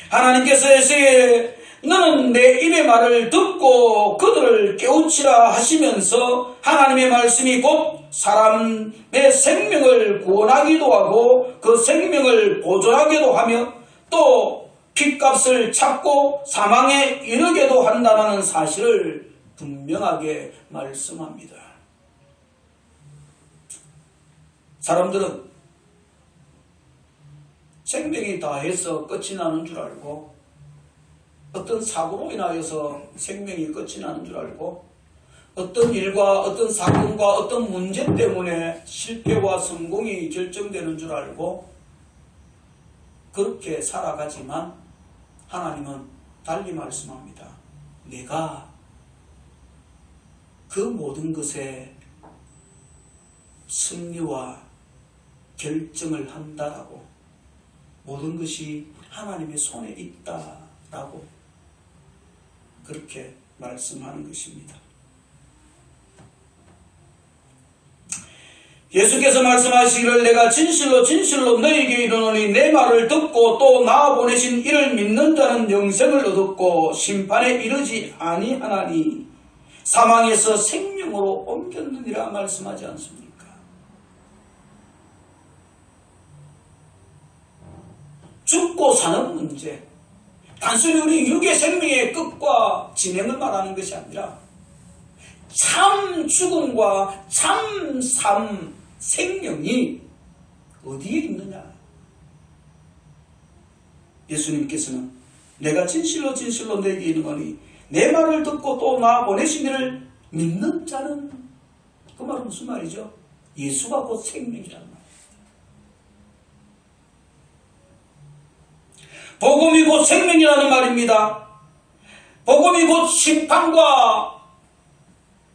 하나님께서 에스겔에 너는 내 입의 말을 듣고 그들을 깨우치라 하시면서 하나님의 말씀이 곧 사람의 생명을 구원하기도 하고 그 생명을 보존하기도 하며 또 핏값을 찾고 사망에 이르게도 한다는 사실을 분명하게 말씀합니다. 사람들은 생명이 다해서 끝이 나는 줄 알고 어떤 사고로 인하여서 생명이 끝이 나는 줄 알고 어떤 일과 어떤 사건과 어떤 문제 때문에 실패와 성공이 결정되는 줄 알고 그렇게 살아가지만 하나님은 달리 말씀합니다. 내가 그 모든 것에 승리와 결정을 한다라고 모든 것이 하나님의 손에 있다라고 그렇게 말씀하는 것입니다. 예수께서 말씀하시기를 내가 진실로 진실로 너희에게 이르노니 내 말을 듣고 또 나 보내신 이를 믿는 자는 영생을 얻었고 심판에 이르지 아니하나니 사망에서 생명으로 옮겼느니라 말씀하지 않습니까? 죽고 사는 문제, 단순히 우리 육의 생명의 끝과 진행을 말하는 것이 아니라 참 죽음과 참 삶, 생명이 어디에 있느냐? 예수님께서는 내가 진실로 진실로 너에게 이르노니 내 말을 듣고 또 나 보내신 이를 믿는 자는 그 말은 무슨 말이죠? 예수가 곧 생명이라는 말입니다. 복음이 곧 생명이라는 말입니다. 복음이 곧 심판과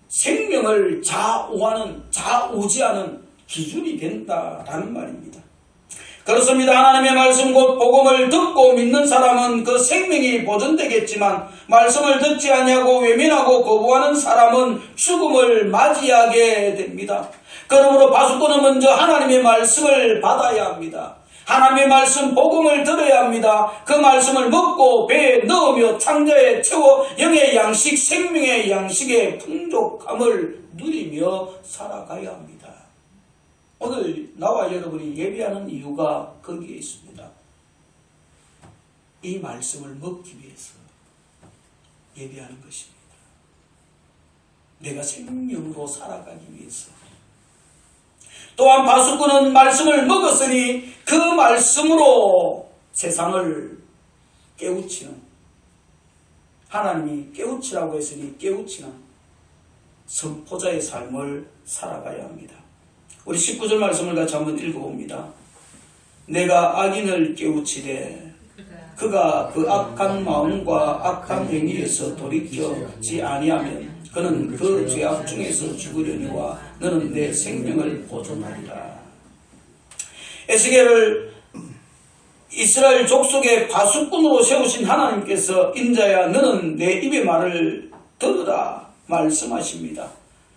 생명을 좌우지하는 기준이 된다라는 말입니다. 그렇습니다. 하나님의 말씀 곧 복음을 듣고 믿는 사람은 그 생명이 보존되겠지만 말씀을 듣지 아니하고 외면하고 거부하는 사람은 죽음을 맞이하게 됩니다. 그러므로 파수꾼은 먼저 하나님의 말씀을 받아야 합니다. 하나님의 말씀 복음을 들어야 합니다. 그 말씀을 먹고 배에 넣으며 창자에 채워 영의 양식 생명의 양식의 풍족함을 누리며 살아가야 합니다. 오늘 나와 여러분이 예배하는 이유가 거기에 있습니다. 이 말씀을 먹기 위해서 예배하는 것입니다. 내가 생명으로 살아가기 위해서. 또한 파수꾼은 말씀을 먹었으니 그 말씀으로 세상을 깨우치는, 하나님이 깨우치라고 했으니 깨우치는 선포자의 삶을 살아가야 합니다. 우리 19절 말씀을 같이 한번 읽어봅니다. 내가 악인을 깨우치되 그가 그 악한 마음과 악한 행위에서 돌이켜지 아니하면 그는 그 죄악 중에서 죽으려니와 너는 내 생명을 보존하리라. 에스겔을 이스라엘 족속의 파수꾼으로 세우신 하나님께서 인자야 너는 내 입의 말을 들으라 말씀하십니다.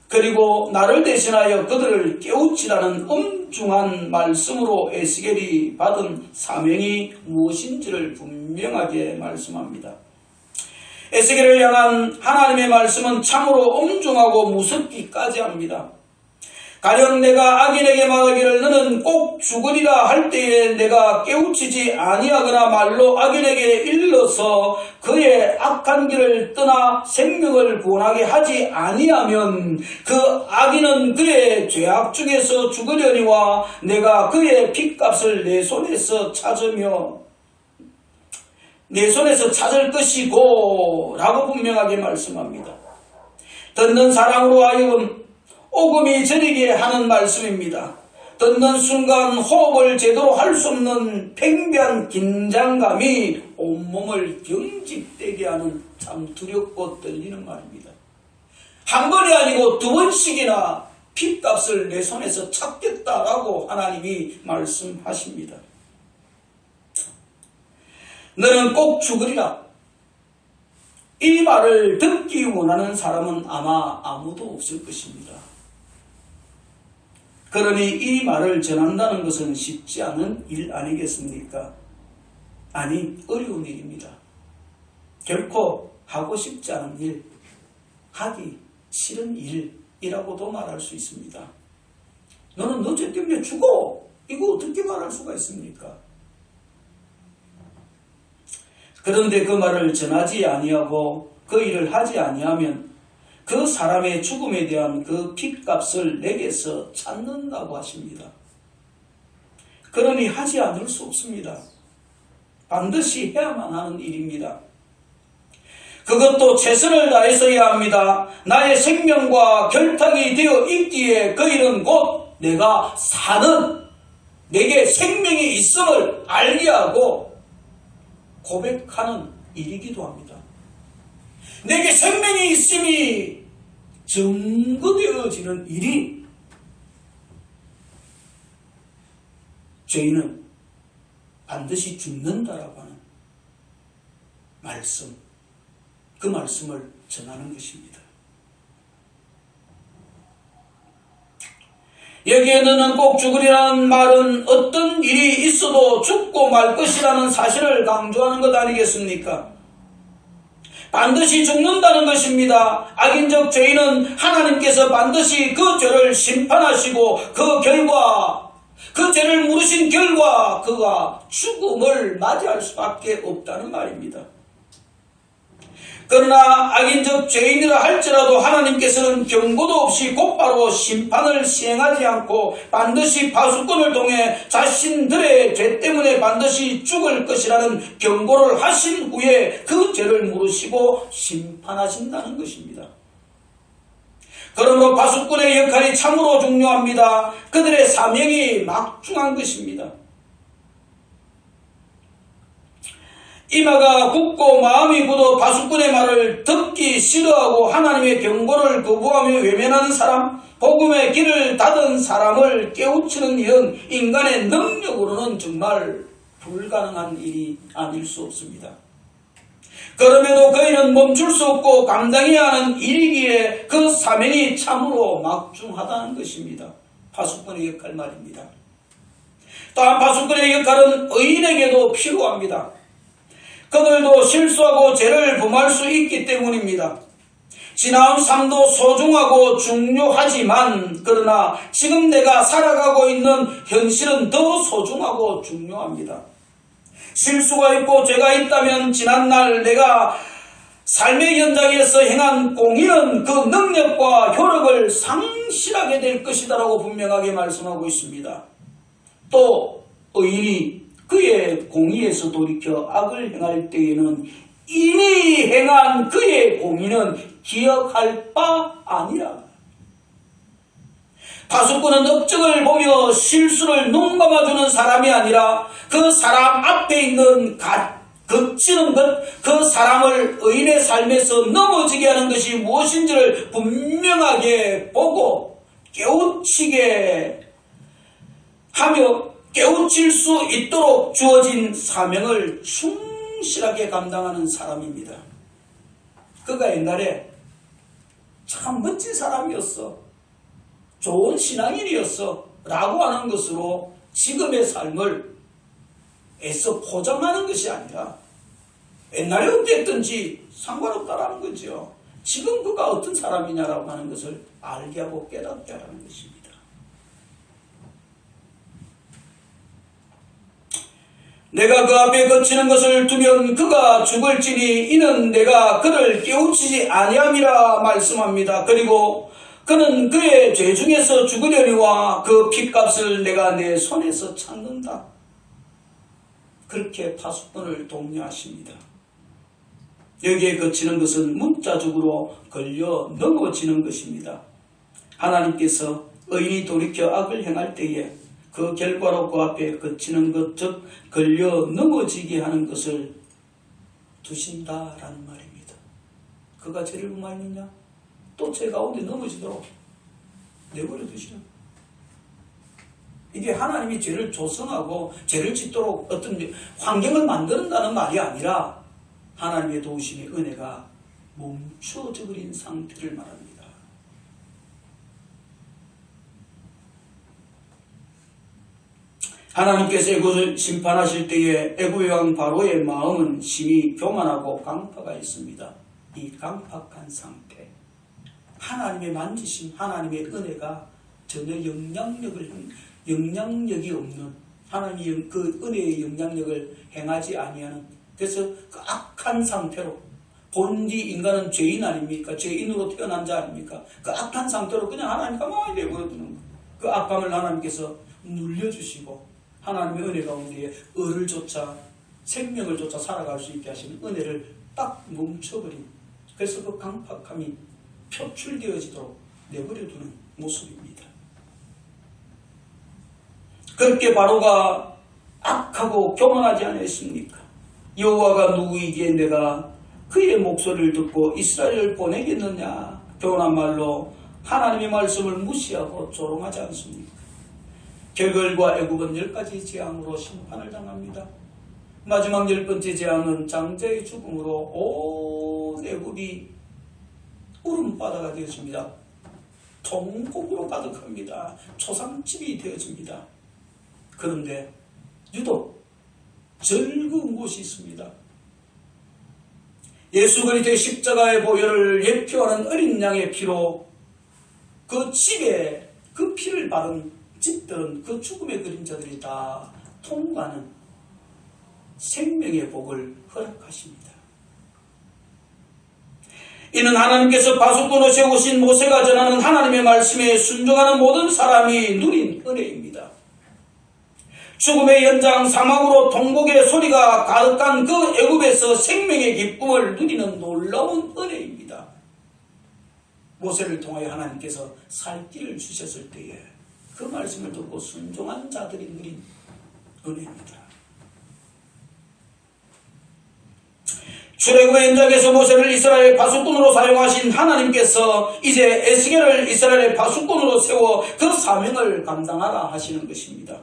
그리고 나를 대신하여 그들을 깨우치라는 엄중한 말씀으로 에스겔이 받은 사명이 무엇인지를 분명하게 말씀합니다. 에스겔을 향한 하나님의 말씀은 참으로 엄중하고 무섭기까지 합니다. 가령 내가 악인에게 말하기를 너는 꼭 죽으리라 할 때에 내가 깨우치지 아니하거나 말로 악인에게 일러서 그의 악한 길을 떠나 생명을 구원하게 하지 아니하면 그 악인은 그의 죄악 중에서 죽으려니와 내가 그의 핏값을 내 손에서 찾으며 내 손에서 찾을 것이고 라고 분명하게 말씀합니다. 듣는 사람으로 하여금 오금이 저리게 하는 말씀입니다. 듣는 순간 호흡을 제대로 할 수 없는 팽배한 긴장감이 온몸을 경직되게 하는 참 두렵고 떨리는 말입니다. 한 번이 아니고 두 번씩이나 핏값을 내 손에서 찾겠다라고 하나님이 말씀하십니다. 너는 꼭 죽으리라. 이 말을 듣기 원하는 사람은 아마 아무도 없을 것입니다. 그러니 이 말을 전한다는 것은 쉽지 않은 일 아니겠습니까? 아니, 어려운 일입니다. 결코 하고 싶지 않은 일, 하기 싫은 일이라고도 말할 수 있습니다. 너는 너 죄 때문에 죽어! 이거 어떻게 말할 수가 있습니까? 그런데 그 말을 전하지 아니하고 그 일을 하지 아니하면 그 사람의 죽음에 대한 그 핏값을 내게서 찾는다고 하십니다. 그러니 하지 않을 수 없습니다. 반드시 해야만 하는 일입니다. 그것도 최선을 다해서야 합니다. 나의 생명과 결탁이 되어 있기에 그 일은 곧 내가 사는, 내게 생명이 있음을 알게 하고 고백하는 일이기도 합니다. 내게 생명이 있음이 증거되어지는 일이 저희는 반드시 죽는다라고 하는 말씀, 그 말씀을 전하는 것입니다. 여기에 너는 꼭 죽으리라는 말은 어떤 일이 있어도 죽고 말 것이라는 사실을 강조하는 것 아니겠습니까? 반드시 죽는다는 것입니다. 악인적 죄인은 하나님께서 반드시 그 죄를 심판하시고 그 결과, 그 죄를 물으신 결과 그가 죽음을 맞이할 수밖에 없다는 말입니다. 그러나 악인적 죄인이라 할지라도 하나님께서는 경고도 없이 곧바로 심판을 시행하지 않고 반드시 파수꾼을 통해 자신들의 죄 때문에 반드시 죽을 것이라는 경고를 하신 후에 그 죄를 물으시고 심판하신다는 것입니다. 그러므로 파수꾼의 역할이 참으로 중요합니다. 그들의 사명이 막중한 것입니다. 이마가 굳고 마음이 굳어 파수꾼의 말을 듣기 싫어하고 하나님의 경고를 거부하며 외면하는 사람, 복음의 길을 닫은 사람을 깨우치는 일은 인간의 능력으로는 정말 불가능한 일이 아닐 수 없습니다. 그럼에도 그이는 멈출 수 없고 감당해야 하는 일이기에 그 사명이 참으로 막중하다는 것입니다. 파수꾼의 역할 말입니다. 또한 파수꾼의 역할은 의인에게도 필요합니다. 그들도 실수하고 죄를 범할 수 있기 때문입니다. 지나온 삶도 소중하고 중요하지만 그러나 지금 내가 살아가고 있는 현실은 더 소중하고 중요합니다. 실수가 있고 죄가 있다면 지난날 내가 삶의 현장에서 행한 공의는 그 능력과 효력을 상실하게 될 것이다라고 분명하게 말씀하고 있습니다. 또 의인이 그의 공의에서 돌이켜 악을 행할 때에는 이미 행한 그의 공의는 기억할 바 아니라. 파수꾼은 업적을 보며 실수를 눈감아주는 사람이 아니라 그 사람 앞에 있는 거치는 것, 그 사람을 의인의 삶에서 넘어지게 하는 것이 무엇인지를 분명하게 보고 깨우치게 하며 깨우칠 수 있도록 주어진 사명을 충실하게 감당하는 사람입니다. 그가 옛날에 참 멋진 사람이었어, 좋은 신앙인이었어 라고 하는 것으로 지금의 삶을 애써 포장하는 것이 아니라 옛날에 어땠든지 상관없다라는 거죠. 지금 그가 어떤 사람이냐라고 하는 것을 알게 하고 깨닫게 하라는 것입니다. 내가 그 앞에 거치는 것을 두면 그가 죽을지니 이는 내가 그를 깨우치지 아니함이라 말씀합니다. 그리고 그는 그의 죄 중에서 죽으려니와 그 핏값을 내가 내 손에서 찾는다. 그렇게 파수꾼을 독려하십니다. 여기에 거치는 것은 문자적으로 걸려 넘어지는 것입니다. 하나님께서 의인이 돌이켜 악을 행할 때에 그 결과로 그 앞에 그치는 것, 즉 걸려 넘어지게 하는 것을 두신다라는 말입니다. 그가 죄를 범하였느냐? 또 죄 가운데 넘어지도록 내버려 두시는. 이게 하나님이 죄를 조성하고 죄를 짓도록 어떤 환경을 만든다는 말이 아니라 하나님의 도우심의 은혜가 멈추어져 버린 상태를 말합니다. 하나님께서 애굽을 심판하실 때에 애굽 왕 바로의 마음은 심히 교만하고 강팍가 있습니다. 이 강팍한 상태, 하나님의 만지심, 하나님의 은혜가 전혀 영향력이 없는, 하나님이 그 은혜의 영향력을 행하지 아니하는, 그래서 그 악한 상태로, 본디 인간은 죄인 아닙니까? 죄인으로 태어난 자 아닙니까? 그 악한 상태로 그냥 하나님 가만히 내버려두는 거예요. 그 악감을 하나님께서 눌려주시고 하나님의 은혜 가운데에 의를 쫓아 생명을 쫓아 살아갈 수 있게 하시는 은혜를 딱 멈춰버린, 그래서 그 강팍함이 표출되어지도록 내버려두는 모습입니다. 그렇게 바로가 악하고 교만하지 않았습니까? 여호와가 누구이기에 내가 그의 목소리를 듣고 이스라엘을 보내겠느냐? 교만한 말로 하나님의 말씀을 무시하고 조롱하지 않습니까? 결과 애굽은 10가지 재앙으로 심판을 당합니다. 마지막 10번째 재앙은 장자의 죽음으로 온 애굽이 울음바다가 되어집니다. 통곡으로 가득합니다. 초상집이 되어집니다. 그런데 유독 즐거운 곳이 있습니다. 예수 그리스도의 십자가의 보혈을 예표하는 어린 양의 피로 그 집에 그 피를 바른 집들은 그 죽음의 그림자들이 다 통과하는 생명의 복을 허락하십니다. 이는 하나님께서 바수꾼으로 세우신 모세가 전하는 하나님의 말씀에 순종하는 모든 사람이 누린 은혜입니다. 죽음의 연장 사막으로 통곡의 소리가 가득한 그 애굽에서 생명의 기쁨을 누리는 놀라운 은혜입니다. 모세를 통하여 하나님께서 살 길을 주셨을 때에 그 말씀을 듣고 순종한 자들이 누린 은혜입니다. 출애굽의 연장에서 모세를 이스라엘 바수꾼으로 사용하신 하나님께서 이제 에스겔을 이스라엘의 바수꾼으로 세워 그 사명을 감당하라 하시는 것입니다.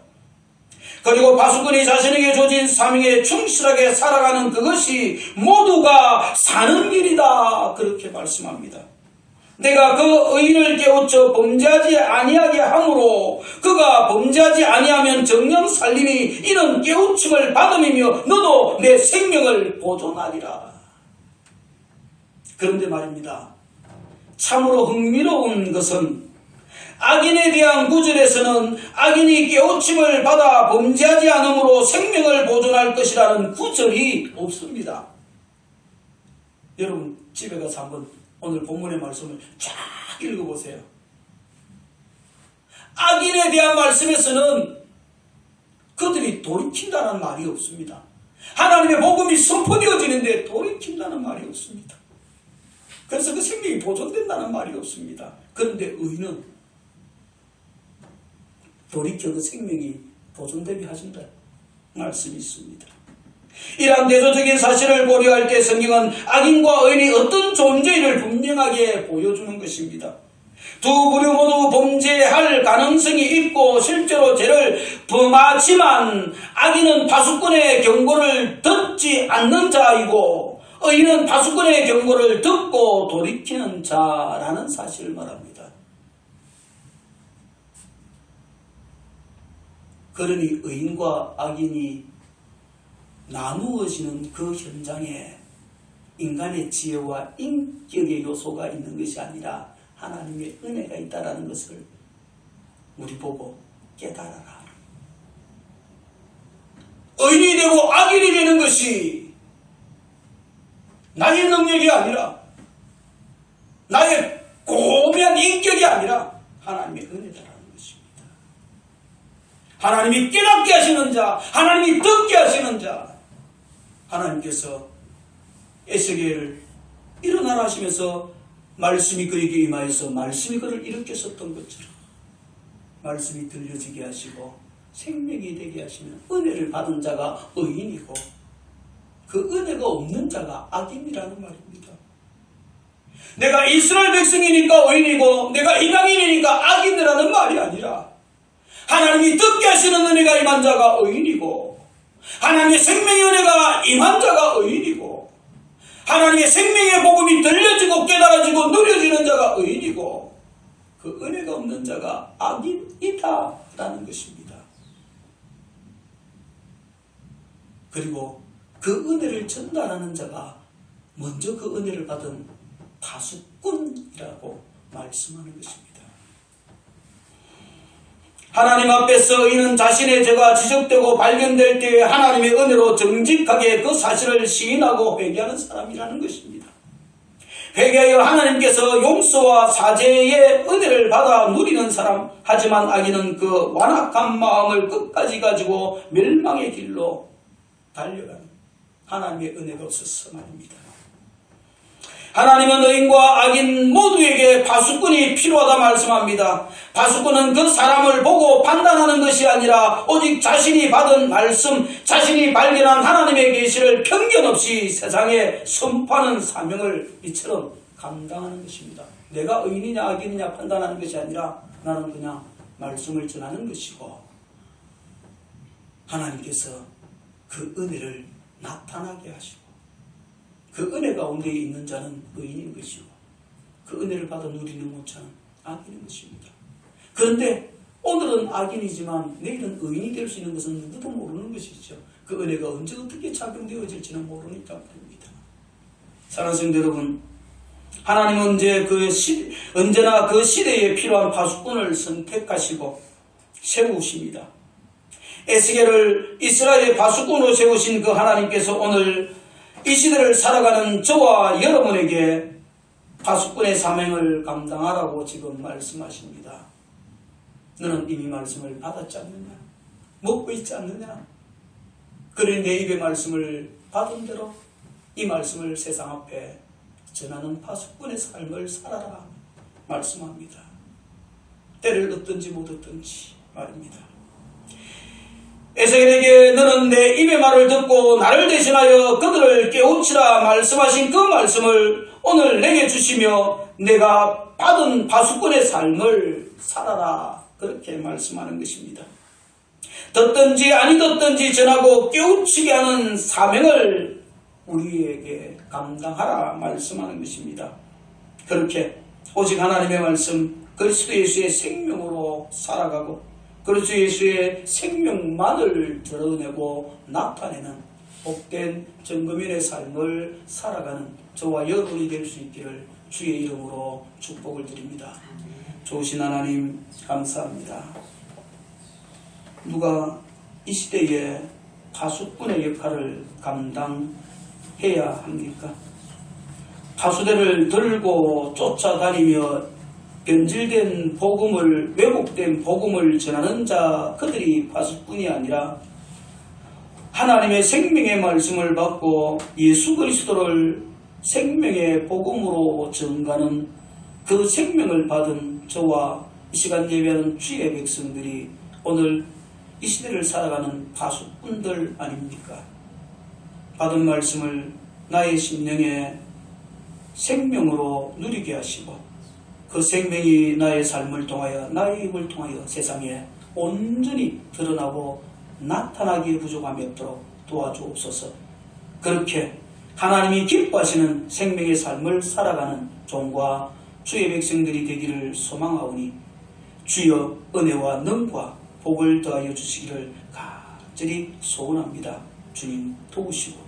그리고 바수꾼이 자신에게 주어진 사명에 충실하게 살아가는 그것이 모두가 사는 길이다, 그렇게 말씀합니다. 내가 그 의인을 깨우쳐 범죄하지 아니하게 함으로 그가 범죄하지 아니하면 정령 살림이 이는 깨우침을 받음이며 너도 내 생명을 보존하리라. 그런데 말입니다. 참으로 흥미로운 것은 악인에 대한 구절에서는 악인이 깨우침을 받아 범죄하지 않으므로 생명을 보존할 것이라는 구절이 없습니다. 여러분 집에 가서 한번 오늘 본문의 말씀을 쫙 읽어보세요. 악인에 대한 말씀에서는 그들이 돌이킨다는 말이 없습니다. 하나님의 복음이 선포되어지는데 돌이킨다는 말이 없습니다. 그래서 그 생명이 보존된다는 말이 없습니다. 그런데 의인은 돌이켜 그 생명이 보존되게 하신다 말씀이 있습니다. 이러한 대조적인 사실을 고려할 때 성경은 악인과 의인이 어떤 존재인을 분명하게 보여주는 것입니다. 두 부류 모두 범죄할 가능성이 있고 실제로 죄를 범하지만 악인은 바수꾼의 경고를 듣지 않는 자이고 의인은 바수꾼의 경고를 듣고 돌이키는 자라는 사실을 말합니다. 그러니 의인과 악인이 나누어지는 그 현장에 인간의 지혜와 인격의 요소가 있는 것이 아니라 하나님의 은혜가 있다는 것을 우리 보고 깨달아라. 의인이 되고 악인이 되는 것이 나의 능력이 아니라 나의 고귀한 인격이 아니라 하나님의 은혜다라는 것입니다. 하나님이 깨닫게 하시는 자, 하나님이 듣게 하시는 자, 하나님께서 에스겔을 일어나라 하시면서 말씀이 그에게 임하여서 말씀이 그를 일으켰었던 것처럼 말씀이 들려지게 하시고 생명이 되게 하시는 은혜를 받은 자가 의인이고 그 은혜가 없는 자가 악인이라는 말입니다. 내가 이스라엘 백성이니까 의인이고 내가 이방인이니까 악인이라는 말이 아니라 하나님이 듣게 하시는 은혜가 임한 자가 의인이고 하나님의 생명의 은혜가 임한 자가 의인이고 하나님의 생명의 복음이 들려지고 깨달아지고 누려지는 자가 의인이고 그 은혜가 없는 자가 악인이다라는 것입니다. 그리고 그 은혜를 전달하는 자가 먼저 그 은혜를 받은 파수꾼이라고 말씀하는 것입니다. 하나님 앞에서 의인은 자신의 죄가 지적되고 발견될 때에 하나님의 은혜로 정직하게 그 사실을 시인하고 회개하는 사람이라는 것입니다. 회개하여 하나님께서 용서와 사죄의 은혜를 받아 누리는 사람, 하지만 악인은 그 완악한 마음을 끝까지 가지고 멸망의 길로 달려가는 하나님의 은혜가 없어서 말입니다. 하나님은 의인과 악인 모두에게 파수꾼이 필요하다 말씀합니다. 파수꾼은 그 사람을 보고 판단하는 것이 아니라 오직 자신이 받은 말씀, 자신이 발견한 하나님의 계시를 편견 없이 세상에 선포하는 사명을 이처럼 감당하는 것입니다. 내가 의인이냐 악인이냐 판단하는 것이 아니라 나는 그냥 말씀을 전하는 것이고 하나님께서 그 은혜를 나타나게 하시고 그 은혜 가운데 있는 자는 의인인 것이고 그 은혜를 받아 누리는 못자는 악인인 것입니다. 그런데 오늘은 악인이지만 내일은 의인이 될 수 있는 것은 누구도 모르는 것이죠. 그 은혜가 언제 어떻게 작용되어질지는 모르니까 말입니다. 사랑하는 성도 여러분, 하나님은 언제나 그 시대에 필요한 파수꾼을 선택하시고 세우십니다. 에스겔을 이스라엘의 파수꾼으로 세우신 그 하나님께서 오늘 이 시대를 살아가는 저와 여러분에게 파수꾼의 사명을 감당하라고 지금 말씀하십니다. 너는 이미 말씀을 받았지 않느냐? 먹고 있지 않느냐? 그래 내 입의 말씀을 받은 대로 이 말씀을 세상 앞에 전하는 파수꾼의 삶을 살아라 말씀합니다. 때를 얻든지 못 얻든지 말입니다. 에스겔에게 너는 내 입의 말을 듣고 나를 대신하여 그들을 깨우치라 말씀하신 그 말씀을 오늘 내게 주시며 내가 받은 파수꾼의 삶을 살아라 그렇게 말씀하는 것입니다. 듣든지 아니 듣든지 전하고 깨우치게 하는 사명을 우리에게 감당하라 말씀하는 것입니다. 그렇게 오직 하나님의 말씀 그리스도 예수의 생명으로 살아가고 그리스도 예수의 생명만을 드러내고 나타내는 복된 정금인의 삶을 살아가는 저와 여러분이 될 수 있기를 주의 이름으로 축복을 드립니다. 좋으신 하나님 감사합니다. 누가 이 시대에 파수꾼의 역할을 감당해야 합니까? 파수대를 들고 쫓아다니며 변질된 복음을, 왜곡된 복음을 전하는 자, 그들이 파수꾼이 아니라 하나님의 생명의 말씀을 받고 예수 그리스도를 생명의 복음으로 전가는 그 생명을 받은 저와 이 시간 예배하는 주의 백성들이 오늘 이 시대를 살아가는 파수꾼들 아닙니까? 받은 말씀을 나의 심령에 생명으로 누리게 하시고 그 생명이 나의 삶을 통하여 나의 입을 통하여 세상에 온전히 드러나고 나타나기에 부족함이 없도록 도와주옵소서. 그렇게 하나님이 기뻐하시는 생명의 삶을 살아가는 종과 주의 백성들이 되기를 소망하오니 주여 은혜와 능과 복을 더하여 주시기를 간절히 소원합니다. 주님 도우시고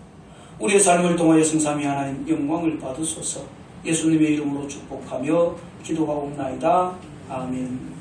우리의 삶을 통하여 성삼위 하나님 영광을 받으소서. 예수님의 이름으로 축복하며 기도하옵나이다. 아멘.